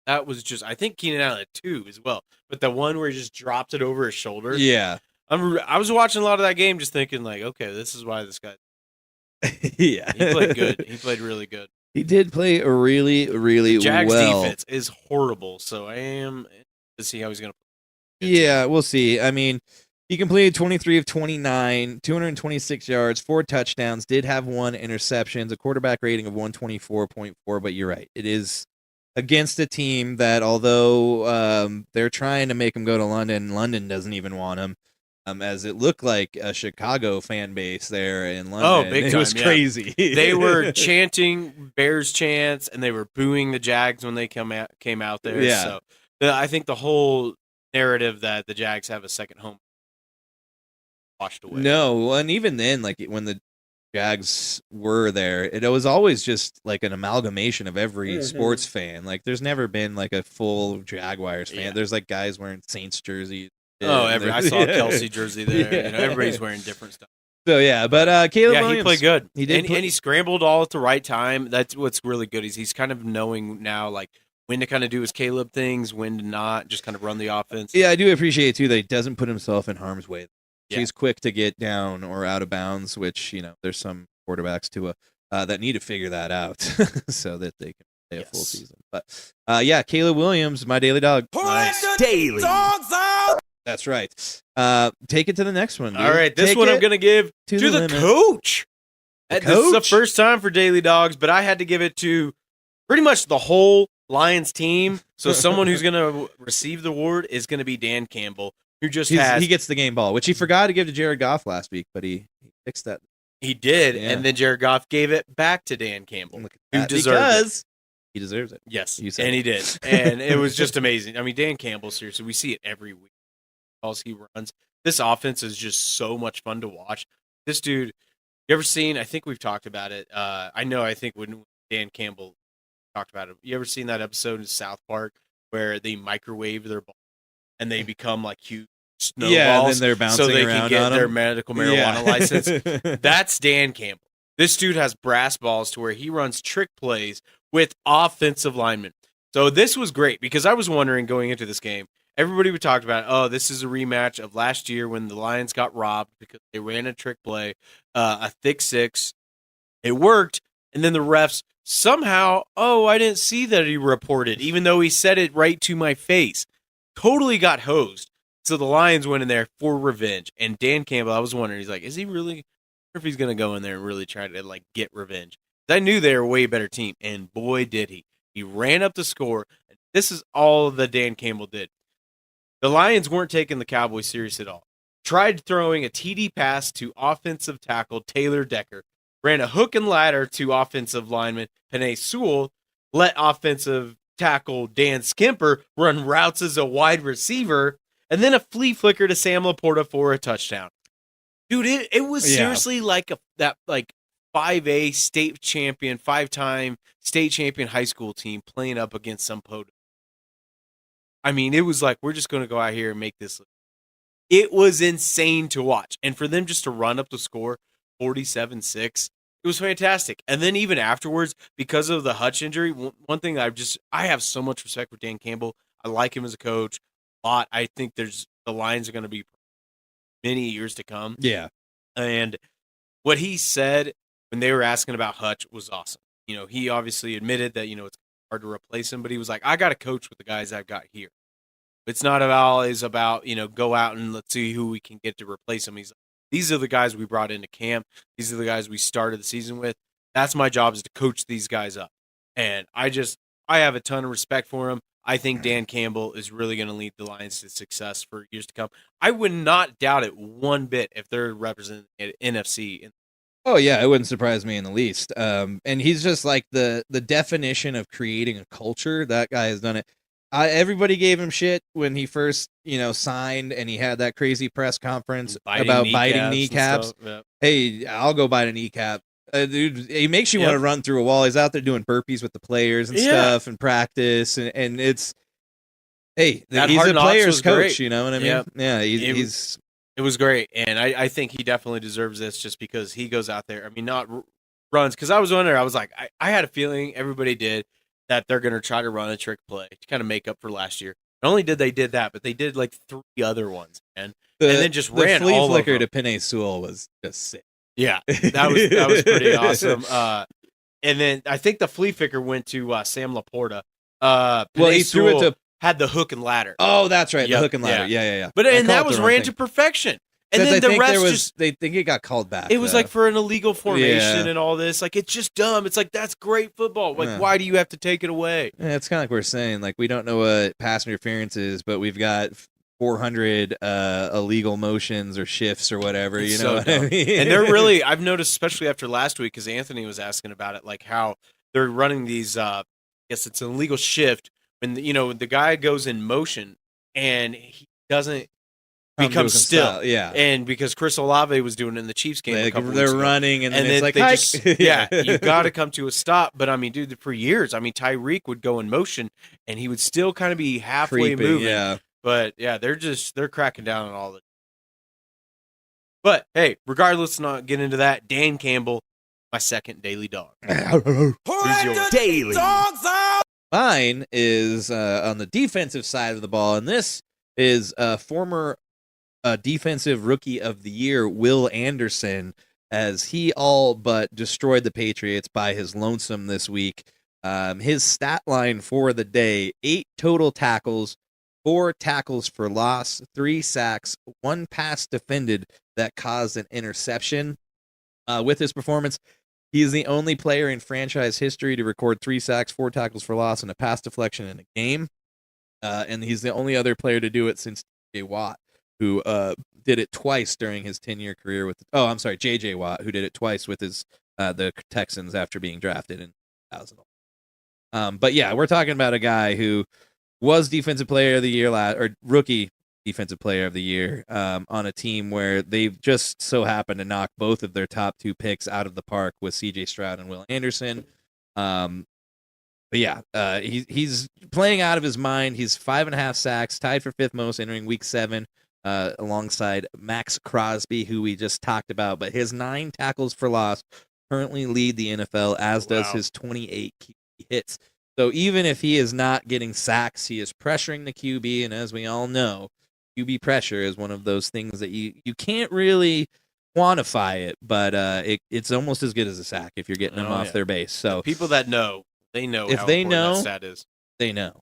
That was just, I think Keenan Allen had 2 as well. But the one where he just dropped it over his shoulder. Yeah. I was watching a lot of that game just thinking, like, okay, this is why this guy. Yeah. He played good. He played really good. He did play a really, really Jags well. defense is horrible, so I am to see how he's going to play. Yeah, we'll see. I mean, he completed 23 of 29, 226 yards, 4 touchdowns, did have 1 interception, a quarterback rating of 124.4, but you're right. It is against a team that, although they're trying to make him go to London doesn't even want him, as it looked like a Chicago fan base there in London. Oh, big time, it was yeah. crazy. They were chanting Bears chants, and they were booing the Jags when they came out there. Yeah. So I think the whole narrative that the Jags have a second home washed away. No, and even then, like when the Jags were there, it was always just like an amalgamation of every sports fan. Like there's never been like a full Jaguars fan. Yeah. There's like guys wearing Saints jerseys. Oh, I saw a Yeah. Kelsey jersey there. Yeah. You know, everybody's wearing different stuff. So yeah, but Caleb Yeah, Williams, he played good. He did, and he scrambled all at the right time. That's what's really good. He's kind of knowing now, like when to kind of do his Caleb things, when to not, just kind of run the offense. Yeah, I do appreciate too that he doesn't put himself in harm's way. Yeah. He's quick to get down or out of bounds, which there's some quarterbacks that need to figure that out so that they can play a full season. But yeah, Caleb Williams, my daily dog. Daily. Dogs out. That's right. Take it to the next one. Dude. All right, this Take one I'm it going to give to the limit. coach. The This is the coach? first time for Daily Dogs, but I had to give it to pretty much the whole Lions team. So someone who's going to receive the award is going to be Dan Campbell, who just He gets the game ball, which he forgot to give to Jared Goff last week, but he fixed that. He did, Yeah. and then Jared Goff gave it back to Dan Campbell, Look at who that, deserved it. because he deserves it. Yes, You said and it. he did, and it was just amazing. I mean, Dan Campbell, seriously, we see it every week. Calls he runs. This offense is just so much fun to watch. This dude, you ever seen? I think we've talked about it. I think when Dan Campbell talked about it, you ever seen that episode in South Park where they microwave their ball and they become like huge snowballs? Yeah, and then they're bouncing so they around can get on their them. medical marijuana license. That's Dan Campbell. This dude has brass balls to where he runs trick plays with offensive linemen. So this was great because I was wondering going into this game, everybody would talk about, oh, this is a rematch of last year when the Lions got robbed because they ran a trick play, a thick six. It worked, and then the refs somehow, I didn't see that he reported, even though he said it right to my face. Totally got hosed. So the Lions went in there for revenge. And Dan Campbell, I was wondering, he's like, is he really, or if he's going to go in there and really try to like get revenge? I knew they were a way better team, and boy, did he. He ran up the score. This is all that Dan Campbell did. The Lions weren't taking the Cowboys serious at all. Tried throwing a TD pass to offensive tackle Taylor Decker. Ran a hook and ladder to offensive lineman Penei Sewell. Let offensive tackle Dan Skimper run routes as a wide receiver. And then a flea flicker to Sam Laporta for a touchdown. Dude, it was seriously like that 5A state champion, 5-time state champion high school team playing up against some podunk. I mean, it was like, we're just going to go out here and make this. It was insane to watch. And for them just to run up the score 47-6, it was fantastic. And then even afterwards, because of the Hutch injury, one thing I have so much respect for Dan Campbell. I like him as a coach a lot. I think the Lions are going to be many years to come. Yeah. And what he said when they were asking about Hutch was awesome. He obviously admitted that, it's hard to replace him, but he was like, I got to coach with the guys I've got here. It's not always about, go out and let's see who we can get to replace him. He's like, these are the guys we brought into camp. These are the guys we started the season with. That's my job, is to coach these guys up. And I have a ton of respect for him. I think Dan Campbell is really going to lead the Lions to success for years to come. I would not doubt it one bit if they're representing NFC. Oh yeah, it wouldn't surprise me in the least. And he's just like the definition of creating a culture. That guy has done it. Everybody gave him shit when he first, signed, and he had that crazy press conference about biting kneecaps. Yep. Hey, I'll go bite a kneecap. Dude, he makes you want to run through a wall. He's out there doing burpees with the players and stuff and practice, and it's he's a player's coach. Great. You know what I mean? Yep. Yeah, it was great, and I think he definitely deserves this just because he goes out there. I mean, not runs, because I was wondering. I was like, I had a feeling everybody did that they're going to try to run a trick play to kind of make up for last year. Not only did they did that, but they did like 3 other ones, and then just ran the flea all flicker over to Penei Sewell was just sick. Yeah, that was pretty awesome. And then I think the flea flicker went to Sam Laporta. He threw it to had the hook and ladder. Oh, that's right, the hook and ladder. Yeah. But that was ran to perfection. And then the rest they think it got called back. It was like for an illegal formation and all this. Like, it's just dumb. It's like, that's great football. Like, why do you have to take it away? Yeah, it's kind of like we're saying. Like, we don't know what pass interference is, but we've got 400 illegal motions or shifts or whatever. You know what I mean? And they're really, I've noticed, especially after last week, because Anthony was asking about it, like how they're running these. I guess it's an illegal shift when the guy goes in motion and he doesn't become still. And because Chris Olave was doing it in the Chiefs game, they're running and then it's like, you got to come to a stop. But I mean, dude, for years, Tyreek would go in motion and he would still kind of be halfway moving. Yeah. But yeah, they're cracking down on all of it. But hey, regardless, not get into that. Dan Campbell, my second daily dog. Who's yours? Daily dogs out. Mine is on the defensive side of the ball, and this is former defensive rookie of the year, Will Anderson, as he all but destroyed the Patriots by his lonesome this week. His stat line for the day: 8 total tackles, 4 tackles for loss, 3 sacks, 1 pass defended that caused an interception. With his performance, he is the only player in franchise history to record 3 sacks, 4 tackles for loss, and a pass deflection in a game. And he's the only other player to do it since J.J. Watt, who did it twice during his 10-year career with. J.J. Watt, who did it twice with his the Texans after being drafted in 2000. But yeah, we're talking about a guy who was defensive player of the year rookie defensive player of the year on a team where they've just so happened to knock both of their top 2 picks out of the park with C.J. Stroud and Will Anderson. But yeah, he's playing out of his mind. He's 5.5 sacks, tied for 5th most entering Week 7, alongside Max Crosby, who we just talked about. But his 9 tackles for loss currently lead the NFL, as does his 28 QB hits. So even if he is not getting sacks, he is pressuring the QB, and as we all know, QB pressure is one of those things that you can't really quantify it, but it's almost as good as a sack if you're getting them off their base. So the people that know, they know if how they important know, that stat is. They know.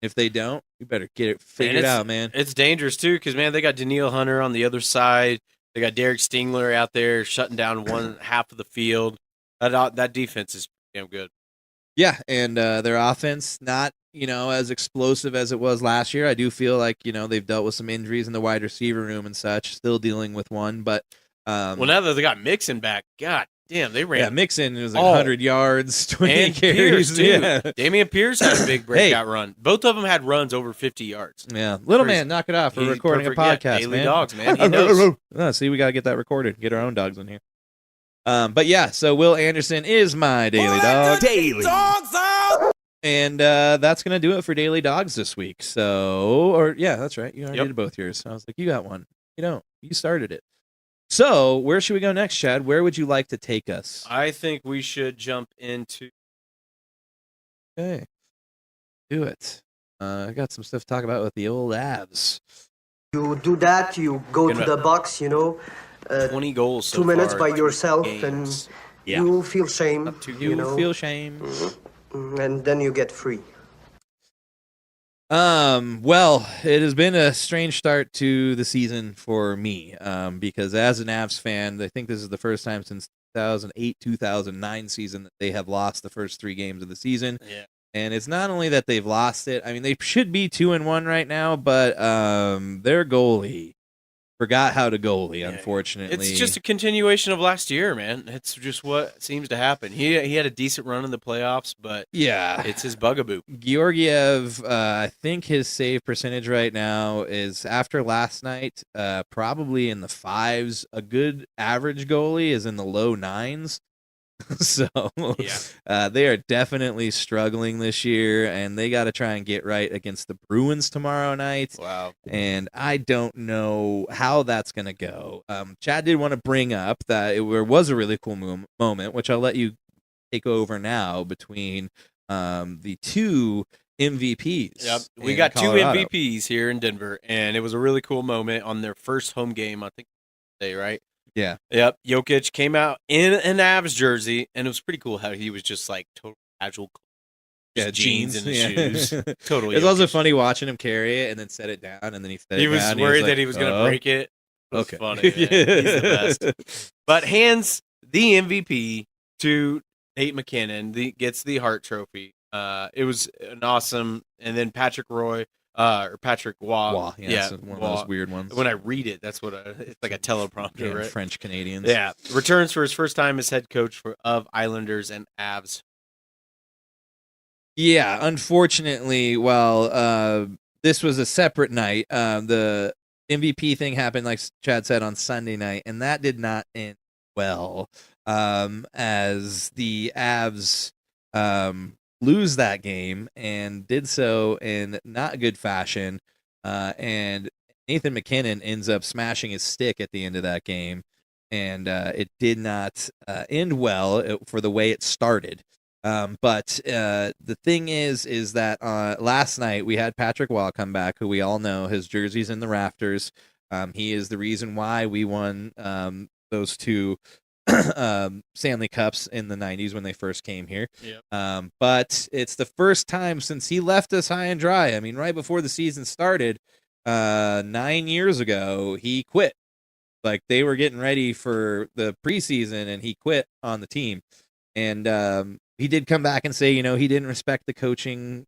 If they don't, you better get it figured out, man. It's dangerous, too, because, man, they got Danielle Hunter on the other side. They got Derek Stingler out there shutting down one half of the field. That defense is damn good. Yeah, and their offense, not as explosive as it was last year. I do feel like they've dealt with some injuries in the wide receiver room and such. Still dealing with one, but well, now that they got Mixon back, God damn, they ran. Yeah, Mixon was like 100 yards, 20 carries. Pierce, too. Yeah. Damian Pierce had a big breakout run. Both of them had runs over 50 yards. Yeah, little man, knock it off. We're recording a podcast, daily man. Dogs, man. He knows. See, we got to get that recorded. Get our own dogs in here. But yeah, so Will Anderson is my daily dog. Daily dogs out. And that's going to do it for Daily Dogs this week. That's right. You already did both yours. I was like, you got one. You don't. You started it. So where should we go next, Chad? Where would you like to take us? I think we should jump into. Okay. Do it. I got some stuff to talk about with the old Avs. You do that, you go to the box, 20 goals so 2 minutes far, by yourself, games. and you feel shame. You feel shame. And then you get free. Well, it has been a strange start to the season for me, because as an Avs fan, I think this is the first time since 2008-2009 season that they have lost the first 3 games of the season. Yeah. And it's not only that they've lost it. I mean, they should be 2-1 right now, but their goalie forgot how to goalie, unfortunately. It's just a continuation of last year, man. It's just what seems to happen. He had a decent run in the playoffs, but yeah, it's his bugaboo. Georgiev, I think his save percentage right now is, after last night, probably in the 5s. A good average goalie is in the low 9s. So they are definitely struggling this year, and they got to try and get right against the Bruins tomorrow night. Wow. And I don't know how that's going to go. Chad did want to bring up that there was a really cool moment, which I'll let you take over now, between the 2 MVPs. Yep, we got Colorado. 2 MVPs here in Denver, and it was a really cool moment on their first home game, I think, today, right? Yeah. Yep. Jokic came out in an Avs jersey, and it was pretty cool how he was just like total casual. Jeans and shoes. Totally. It's also funny watching him carry it and then set it down, and then he set it was down. worried like, that he was going to break it. It was okay. funny. Man. He's the best. But hands the MVP to Nate McKinnon. Gets the Hart Trophy. It was an awesome. And then Patrick Roy. Or Patrick Waugh. Yeah, one of those weird ones. When I read it, that's what it's like, a teleprompter, right? French Canadians. Yeah, returns for his first time as head coach of Islanders and Avs. Yeah, unfortunately, this was a separate night. The MVP thing happened, like Chad said, on Sunday night, and that did not end well, as the Avs lose that game, and did so in not good fashion. And Nathan McKinnon ends up smashing his stick at the end of that game, and it did not end well for the way it started. But the thing is that last night we had Patrick Waugh come back, who we all know, his jersey's in the rafters. He is the reason why we won those 2 Stanley Cups in the 90s when they first came here. Yep. But it's the first time since he left us high and dry. I mean, right before the season started, 9 years ago, he quit. Like, they were getting ready for the preseason, and he quit on the team. And he did come back and say, he didn't respect the coaching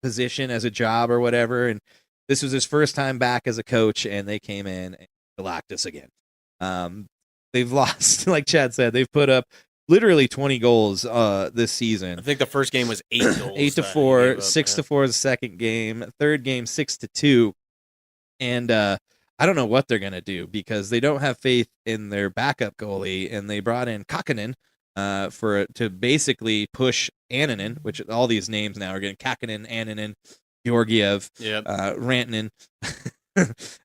position as a job or whatever. And this was his first time back as a coach, and they came in and shellacked us again. They've lost, like Chad said, they've put up literally 20 goals this season. I think the first game was 8 goals. 8-4, 6-4 the second game, third game 6-2. And I don't know what they're going to do, because they don't have faith in their backup goalie, and they brought in Kakkonen to basically push Annunen, which all these names now are getting Kakkonen, Annunen, Georgiev, Rantanen.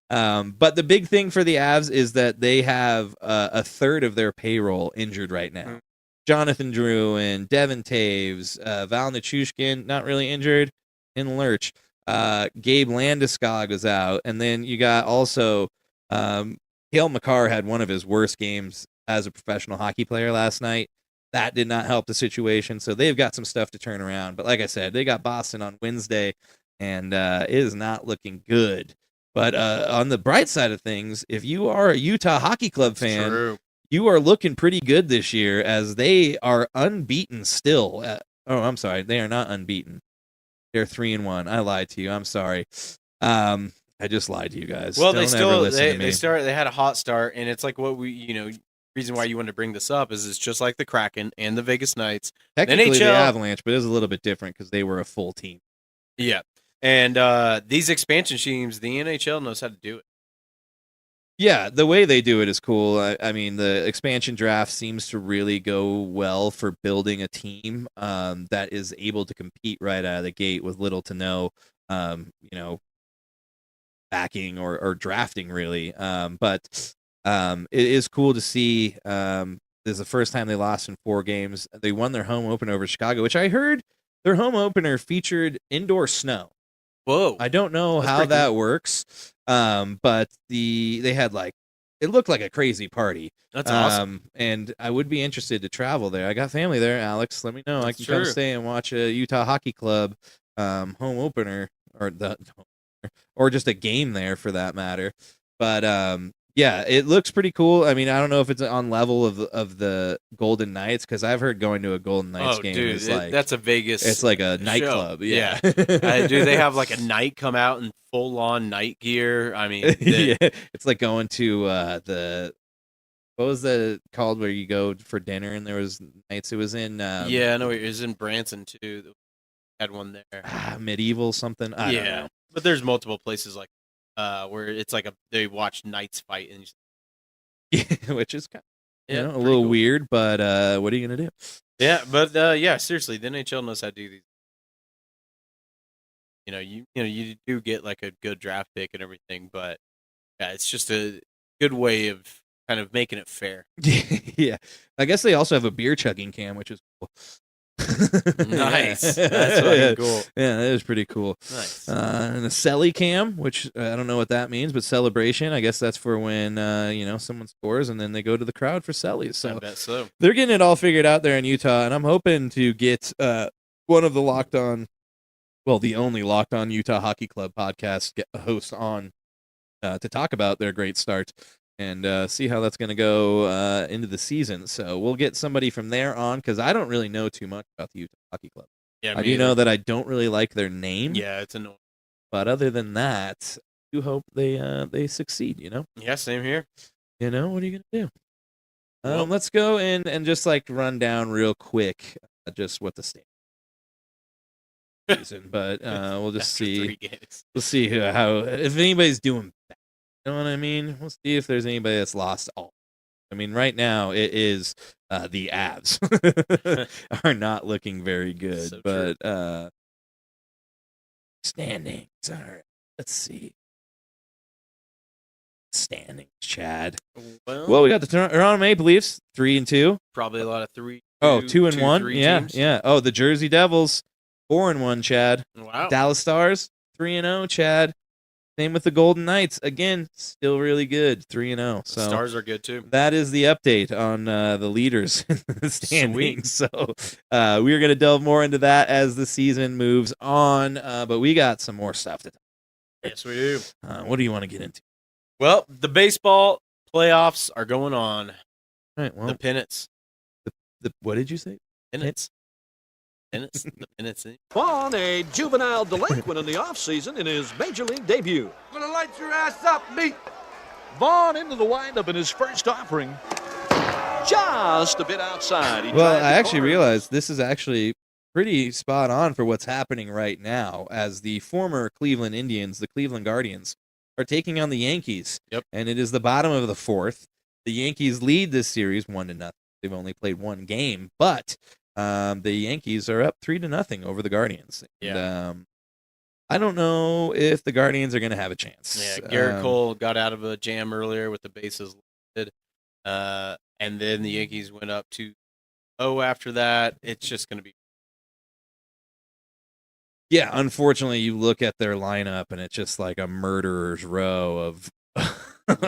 But the big thing for the Avs is that they have a third of their payroll injured right now. Jonathan Drouin, Devin Taves, Val Nichushkin, not really injured, in lurch. Gabe Landeskog was out. And then you got also Cale Makar had one of his worst games as a professional hockey player last night. That did not help the situation. So they've got some stuff to turn around. But like I said, they got Boston on Wednesday, and it is not looking good. But on the bright side of things, if you are a Utah Hockey Club fan, you are looking pretty good this year, as they are unbeaten still. I'm sorry. They are not unbeaten. They're 3-1. I lied to you. I'm sorry. I just lied to you guys. Well, Don't they had a hot start, and it's like what reason why you wanted to bring this up is it's just like the Kraken and the Vegas Knights. Technically NHL, the Avalanche, but it was a little bit different because they were a full team. Yeah. And these expansion teams, the NHL knows how to do it. Yeah, the way they do it is cool. I mean, the expansion draft seems to really go well for building a team that is able to compete right out of the gate with little to no, backing or drafting, really. But it is cool to see. This is the first time they lost in 4 games. They won their home opener over Chicago, which I heard their home opener featured indoor snow. Whoa! I don't know how that works, but they had it looked like a crazy party. That's awesome. And I would be interested to travel there. I got family there, Alex. Let me know. I can come true. stay and watch a Utah Hockey Club home opener or just a game there for that matter. But Yeah, it looks pretty cool. I mean, I don't know if it's on level of the Golden Knights, because I've heard going to a Golden Knights game is like that's a Vegas. it's like a show. nightclub. Yeah, Do they have like a knight come out in full on night gear? I mean, yeah, it's like going to the what was the called where you go for dinner and there was nights. It was in yeah, no, it was in Branson too. Had one there. medieval something. I don't know. But there's multiple places like where it's like they watch knights fight and which is kind of, yeah, a little cool. weird, but what are you gonna do? Yeah, but yeah, seriously, the NHL knows how to do these. You do get like a good draft pick and everything, but yeah, it's just a good way of kind of making it fair. Yeah, I guess they also have a beer chugging cam, which is cool. Nice. That's fucking cool. Yeah, that is pretty cool. Nice. And a celly cam, which I don't know what that means, but celebration. I guess that's for when someone scores and then they go to the crowd for cellies. So I bet so. they're getting it all figured out there in Utah, and I'm hoping to get one of the the only Locked On Utah Hockey Club podcast hosts on to talk about their great start and see how that's going to go into the season. So we'll get somebody from there on, because I don't really know too much about the Utah Hockey Club. Yeah, I do know that I don't really like their name. Yeah, it's annoying. But other than that, I do hope they succeed, Yeah, same here. What are you going to do? Well, Let's go in and just like run down real quick just what the state season, but we'll just after see. 3 games. We'll see how if anybody's doing bad. You know what I mean? We'll see if there's anybody that's lost all. I mean, right now it is the Avs are not looking very good, So but standings. All right, let's see. Standings, Chad. Well, we got the Toronto Maple Leafs 3-2. Probably a lot of 3. Oh, 2-1. 3 Yeah, teams. yeah. Oh, the Jersey Devils 4-1. Chad. Wow. Dallas Stars 3-0. Chad. Same with the Golden Knights. Again, still really good. 3-0. So Stars are good too. that is the update on the leaders in the standings. So we're going to delve more into that as the season moves on. But we got some more stuff to talk about. Yes, we do. What do you want to get into? Well, the baseball playoffs are going on. All right. Well, The pennants. what did you say? Pennants. Pennants. The pennants. Vaughn, a juvenile delinquent in the offseason in his major league debut. I'm gonna light your ass up, meat. Vaughn into the windup in his first offering. Just a bit outside. He Well, tried I the actually corner. realized this is actually pretty spot on for what's happening right now, as the former Cleveland Indians, the Cleveland Guardians, are taking on the Yankees. Yep. And it is the bottom of the fourth. The Yankees lead this series 1-0. They've only played one game, but the Yankees are up 3-0 over the Guardians. Yeah. And, I don't know if the Guardians are going to have a chance. Yeah, Garrett Cole got out of a jam earlier with the bases loaded. And then the Yankees went up 2-0 after that. It's just going to be. Yeah, unfortunately, you look at their lineup and it's just like a murderer's row of.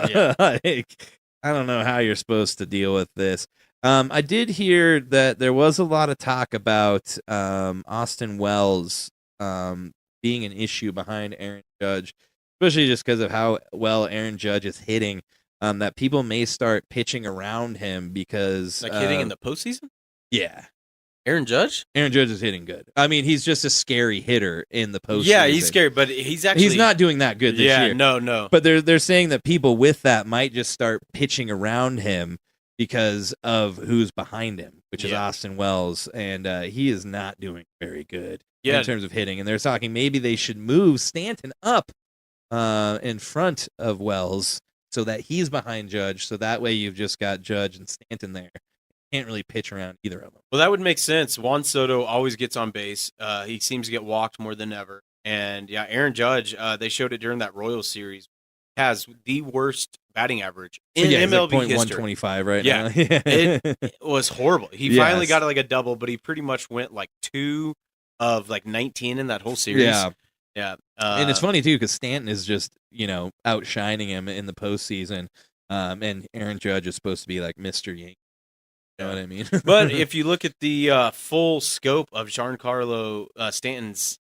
Yeah. Like, I don't know how you're supposed to deal with this. I did hear that there was a lot of talk about Austin Wells being an issue behind Aaron Judge, especially just because of how well Aaron Judge is hitting. That people may start pitching around him because Like hitting in the postseason? Yeah. Aaron Judge? Aaron Judge is hitting good. I mean, he's just a scary hitter in the postseason. Yeah, he's scary, but he's actually. He's not doing that good this year. No. But they're saying that people with that might just start pitching around him because of who's behind him, which is Austin Wells, and he is not doing very good in terms of hitting. And they're talking maybe they should move Stanton up in front of Wells so that he's behind Judge, so that way you've just got Judge and Stanton there. Can't really pitch around either of them. Well, that would make sense. Juan Soto always gets on base. He seems to get walked more than ever. And yeah, Aaron Judge, they showed it during that Royals series, has the worst batting average in MLB like history. 125 right Yeah. now. It was horrible. He finally got like a double, but he pretty much went like 2 of like 19 in that whole series. Yeah. And it's funny too because Stanton is just outshining him in the postseason, and Aaron Judge is supposed to be like Mr. Yankee. You know what I mean? But if you look at the full scope of Giancarlo Stanton's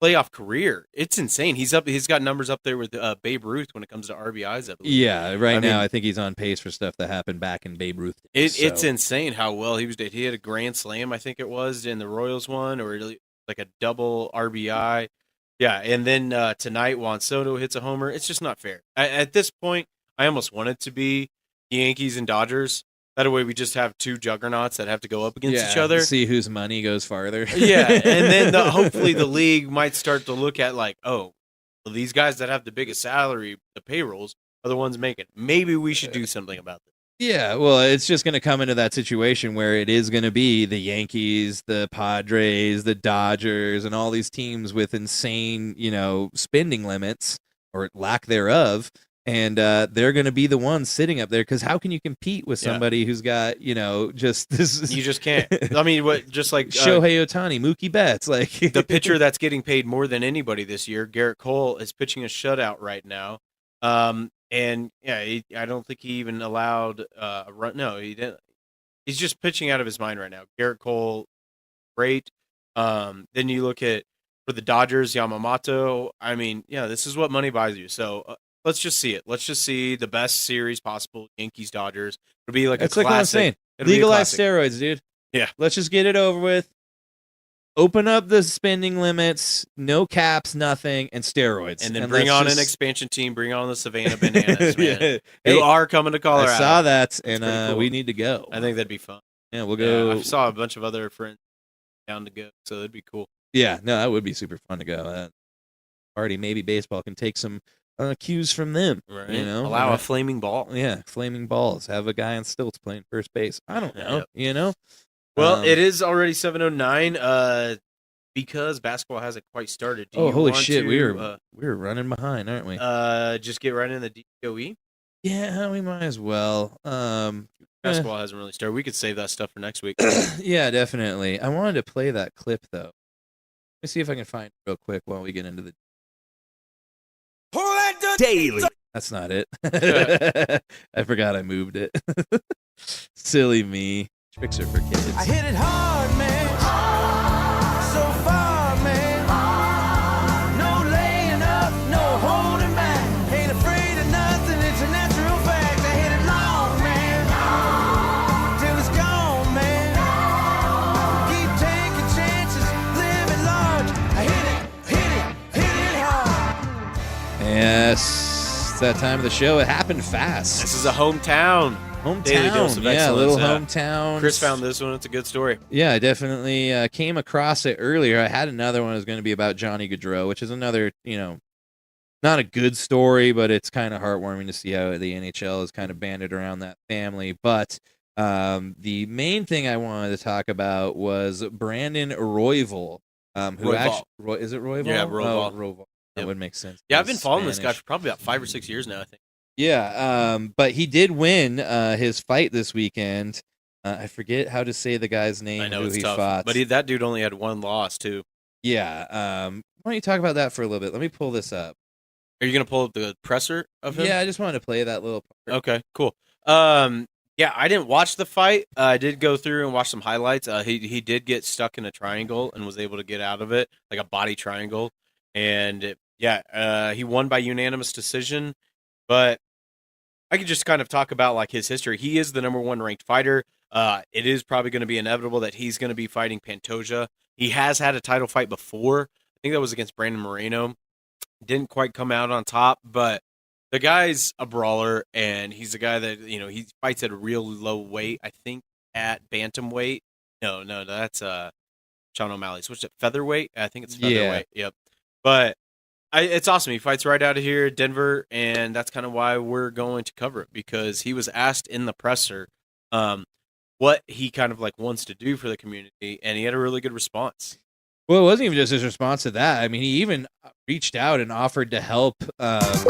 playoff career. It's insane. He's got numbers up there with Babe Ruth when it comes to RBIs. I believe. Yeah, now I think he's on pace for stuff that happened back in Babe Ruth. It's insane how well he was. He had a grand slam, I think it was, in the Royals one, or like a double RBI. Yeah, and then tonight Juan Soto hits a homer. It's just not fair. At this point, I almost want it to be the Yankees and Dodgers. That way we just have two juggernauts that have to go up against each other. See whose money goes farther. Yeah, and then hopefully the league might start to look at like, oh, well, these guys that have the biggest salary, the payrolls, are the ones making. Maybe we should do something about this. Yeah, well, it's just going to come into that situation where it is going to be the Yankees, the Padres, the Dodgers, and all these teams with insane, spending limits or lack thereof. And they're going to be the ones sitting up there because how can you compete with somebody who's got, just this? You just can't. I mean, just like Shohei Ohtani, Mookie Betts, like the pitcher that's getting paid more than anybody this year, Garrett Cole, is pitching a shutout right now. And yeah, I don't think he even allowed a run. No, he didn't. He's just pitching out of his mind right now. Garrett Cole, great. Then you look at for the Dodgers, Yamamoto. I mean, yeah, this is what money buys you. So. Let's just see it. Let's just see the best series possible. Yankees, Dodgers. It'll be like a classic. Like what I'm saying. Legalize steroids, dude. Yeah. Let's just get it over with. Open up the spending limits, no caps, nothing, and steroids. And then bring on an expansion team. Bring on the Savannah Bananas, man. Who are coming to Colorado. I saw that, and cool. We need to go. I think that'd be fun. Yeah, we'll go. I saw a bunch of other friends down to go, so it'd be cool. Yeah, no, that would be super fun to go. Already, maybe baseball can take some cues from them, right? Allow a flaming ball. Yeah, flaming balls. Have a guy on stilts playing first base. I don't know. Well, it is already 7:09. Because basketball hasn't quite started. Holy shit! We were running behind, aren't we? Just get right in the DOE. Yeah, we might as well. Basketball hasn't really started. We could save that stuff for next week. Yeah, definitely. I wanted to play that clip though. Let me see if I can find it real quick while we get into the. Daily. That's not it. I forgot I moved it. Silly me. Tricks are for kids. I hit it hard, man. So far, man. No laying up, no holding back. Ain't afraid of nothing, it's a natural fact. I hit it long, man. Till it's gone, man. Keep taking chances, live it large. I hit it hard. Yes, it's that time of the show. It happened fast. This is a hometown. Daily dose of yeah, a little excellence. hometown. Chris found this one. It's a good story. Yeah, I definitely came across it earlier. I had another one that was going to be about Johnny Gaudreau, which is another, not a good story, but it's kind of heartwarming to see how the NHL is kind of banded around that family. But the main thing I wanted to talk about was Brandon Royval. Is it Royval? Yeah, Royval. Oh, Royval. That would make sense. Yeah, I've been following this guy for probably about 5 or 6 years now, I think. Yeah, but he did win his fight this weekend. I forget how to say the guy's name. I know who it's he tough, fought. but that dude only had one loss too. Yeah. Why don't you talk about that for a little bit? Let me pull this up. Are you gonna pull up the presser of him? Yeah, I just wanted to play that little part. Okay, cool. Yeah, I didn't watch the fight. I did go through and watch some highlights. He did get stuck in a triangle and was able to get out of it, like a body triangle. And he won by unanimous decision. But I could just kind of talk about like his history. He is the number 1 ranked fighter. It is probably going to be inevitable that he's going to be fighting Pantoja. He has had a title fight before. I think that was against Brandon Moreno. Didn't quite come out on top, but the guy's a brawler, and he's a guy that, he fights at a real low weight. I think at bantamweight. No, that's Sean O'Malley. Switched at featherweight. I think it's featherweight. Yeah. Yep. But it's awesome. He fights right out of here, Denver, and that's kind of why we're going to cover it, because he was asked in the presser what he kind of like wants to do for the community, and he had a really good response. Well, it wasn't even just his response to that. I mean, he even reached out and offered to help his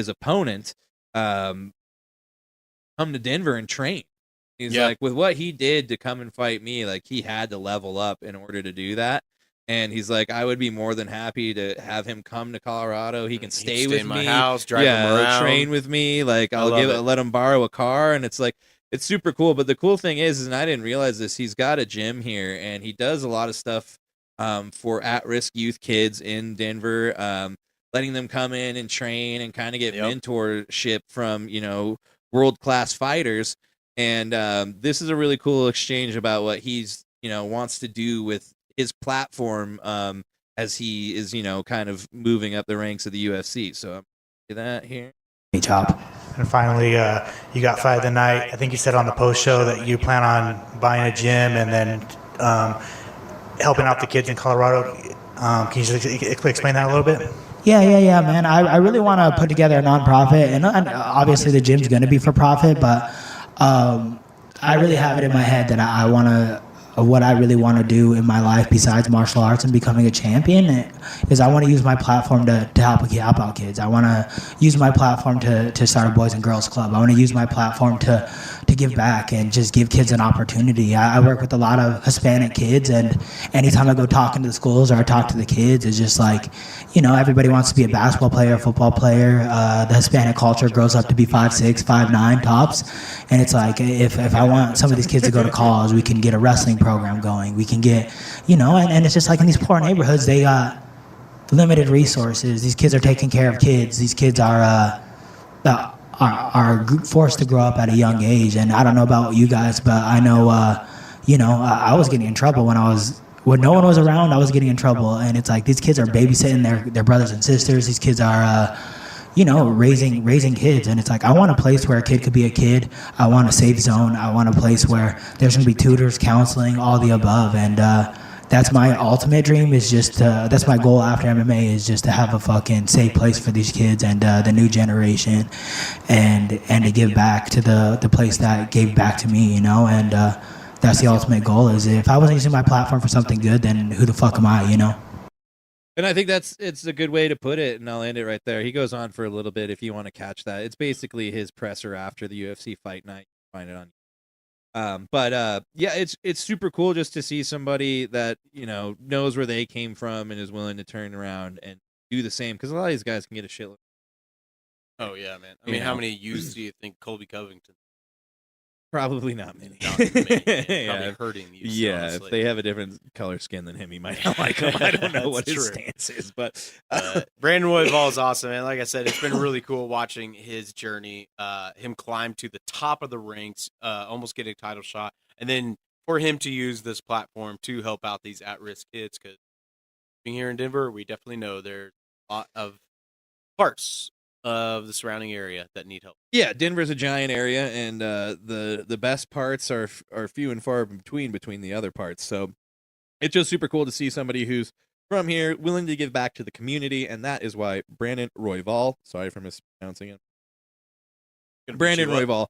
opponent come to Denver and train. He's like, with what he did to come and fight me, like he had to level up in order to do that. And he's like, I would be more than happy to have him come to Colorado. He can stay with in me, my house, drive him around, train with me. Like I'll let him borrow a car, and it's like it's super cool. But the cool thing is, and I didn't realize this, he's got a gym here, and he does a lot of stuff for at-risk youth kids in Denver, letting them come in and train and kind of get mentorship from, world-class fighters. And this is a really cool exchange about what he's, wants to do with his platform as he is, kind of moving up the ranks of the UFC. So I'm do that here. Chop. And finally, you got fight of the night. I think you said on the post show that you plan on buying a gym and then helping out the kids in Colorado. Can you just explain that a little bit? Yeah, man. I really want to put together a nonprofit, and obviously the gym's going to be for profit, but I really have it in my head that I want to. What I really want to do in my life besides martial arts and becoming a champion is I want to use my platform to help out kids. I want to use my platform to start a Boys and Girls Club. I want to use my platform to give back and just give kids an opportunity. I work with a lot of Hispanic kids, and anytime I go talking to the schools or I talk to the kids, it's just like, everybody wants to be a basketball player, a football player. The Hispanic culture grows up to be 5'6", 5'9", tops. And it's like, if I want some of these kids to go to college, we can get a wrestling program going. We can get, and it's just like in these poor neighborhoods, they got limited resources. These kids are taking care of kids. These kids are forced to grow up at a young age. And I don't know about you guys, but I know, I was getting in trouble when no one was around. I was getting in trouble. And it's like these kids are babysitting their brothers and sisters. These kids are raising kids. And it's like, I want a place where a kid could be a kid. I want a safe zone. I want a place where there's going to be tutors, counseling, all the above. And that's my ultimate dream, is just that's my goal after MMA, is just to have a fucking safe place for these kids and the new generation, and to give back to the place that gave back to me, and that's the ultimate goal. Is if I wasn't using my platform for something good, then who the fuck am I, And I think it's a good way to put it, and I'll end it right there. He goes on for a little bit if you want to catch that. It's basically his presser after the UFC fight night. Find it on. It's super cool just to see somebody that knows where they came from and is willing to turn around and do the same. Because a lot of these guys can get a shitload. Oh yeah, man. I mean, how many youths do you think Colby Covington? Probably not many. Probably hurting you. Yeah, honestly. if they have a different color skin than him, he might not like him. I don't know what his stance is, but Brandon Royval is awesome, man. Like I said, it's been really cool watching his journey, him climb to the top of the ranks, almost get a title shot, and then for him to use this platform to help out these at-risk kids. Because being here in Denver, we definitely know there's a lot of parts of the surrounding area that need help. Yeah, Denver's a giant area, and the best parts are few and far between the other parts. So it's just super cool to see somebody who's from here willing to give back to the community, and that is why Brandon Royval, sorry for mispronouncing it, Brandon Royval,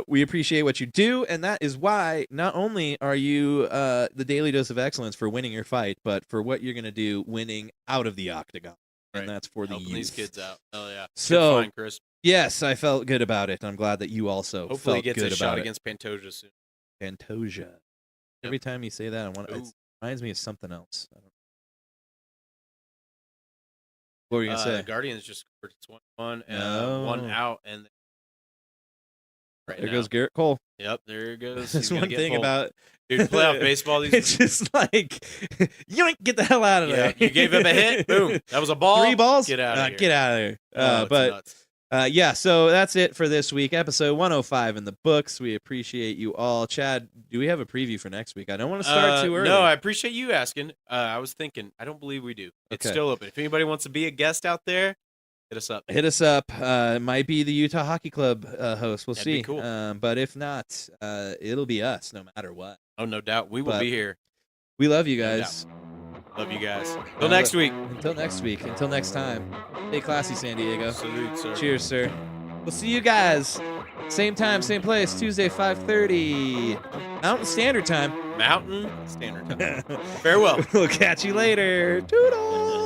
we appreciate what you do, and that is why not only are you the daily dose of excellence for winning your fight, but for what you're going to do winning out of the octagon. And that's for the helping youth. These kids out. Oh yeah. So, fine, Chris. yes, I felt good about it. I'm glad that you also Hopefully felt he gets good a shot about against Pantoja soon. Pantoja. Every time you say that, it reminds me of something else. What were you gonna say? Guardians just scored 21 and one out, and there goes Garrett Cole. Yep, there goes. That's one thing about dude, playoff baseball. It's just like you ain't get the hell out of there. You gave him a hit. Boom. That was a ball. 3 balls. Get out of here. Get out of there. Nuts. So that's it for this week. Episode 105 in the books. We appreciate you all. Chad, do we have a preview for next week? I don't want to start too early. No, I appreciate you asking. I was thinking. I don't believe we do. It's still open. If anybody wants to be a guest out there, hit us up. It might be the Utah Hockey Club host. We'll That'd see. be cool. But if not, it'll be us no matter what. Oh, no doubt. We will be here. We love you guys. Love you guys. Until next week. Until next week. Until next time. Stay classy, San Diego. Salute, sir. Cheers, sir. We'll see you guys. Same time, same place. Tuesday, 5:30. Mountain Standard Time. Mountain Standard Time. Farewell. We'll catch you later. Toodles.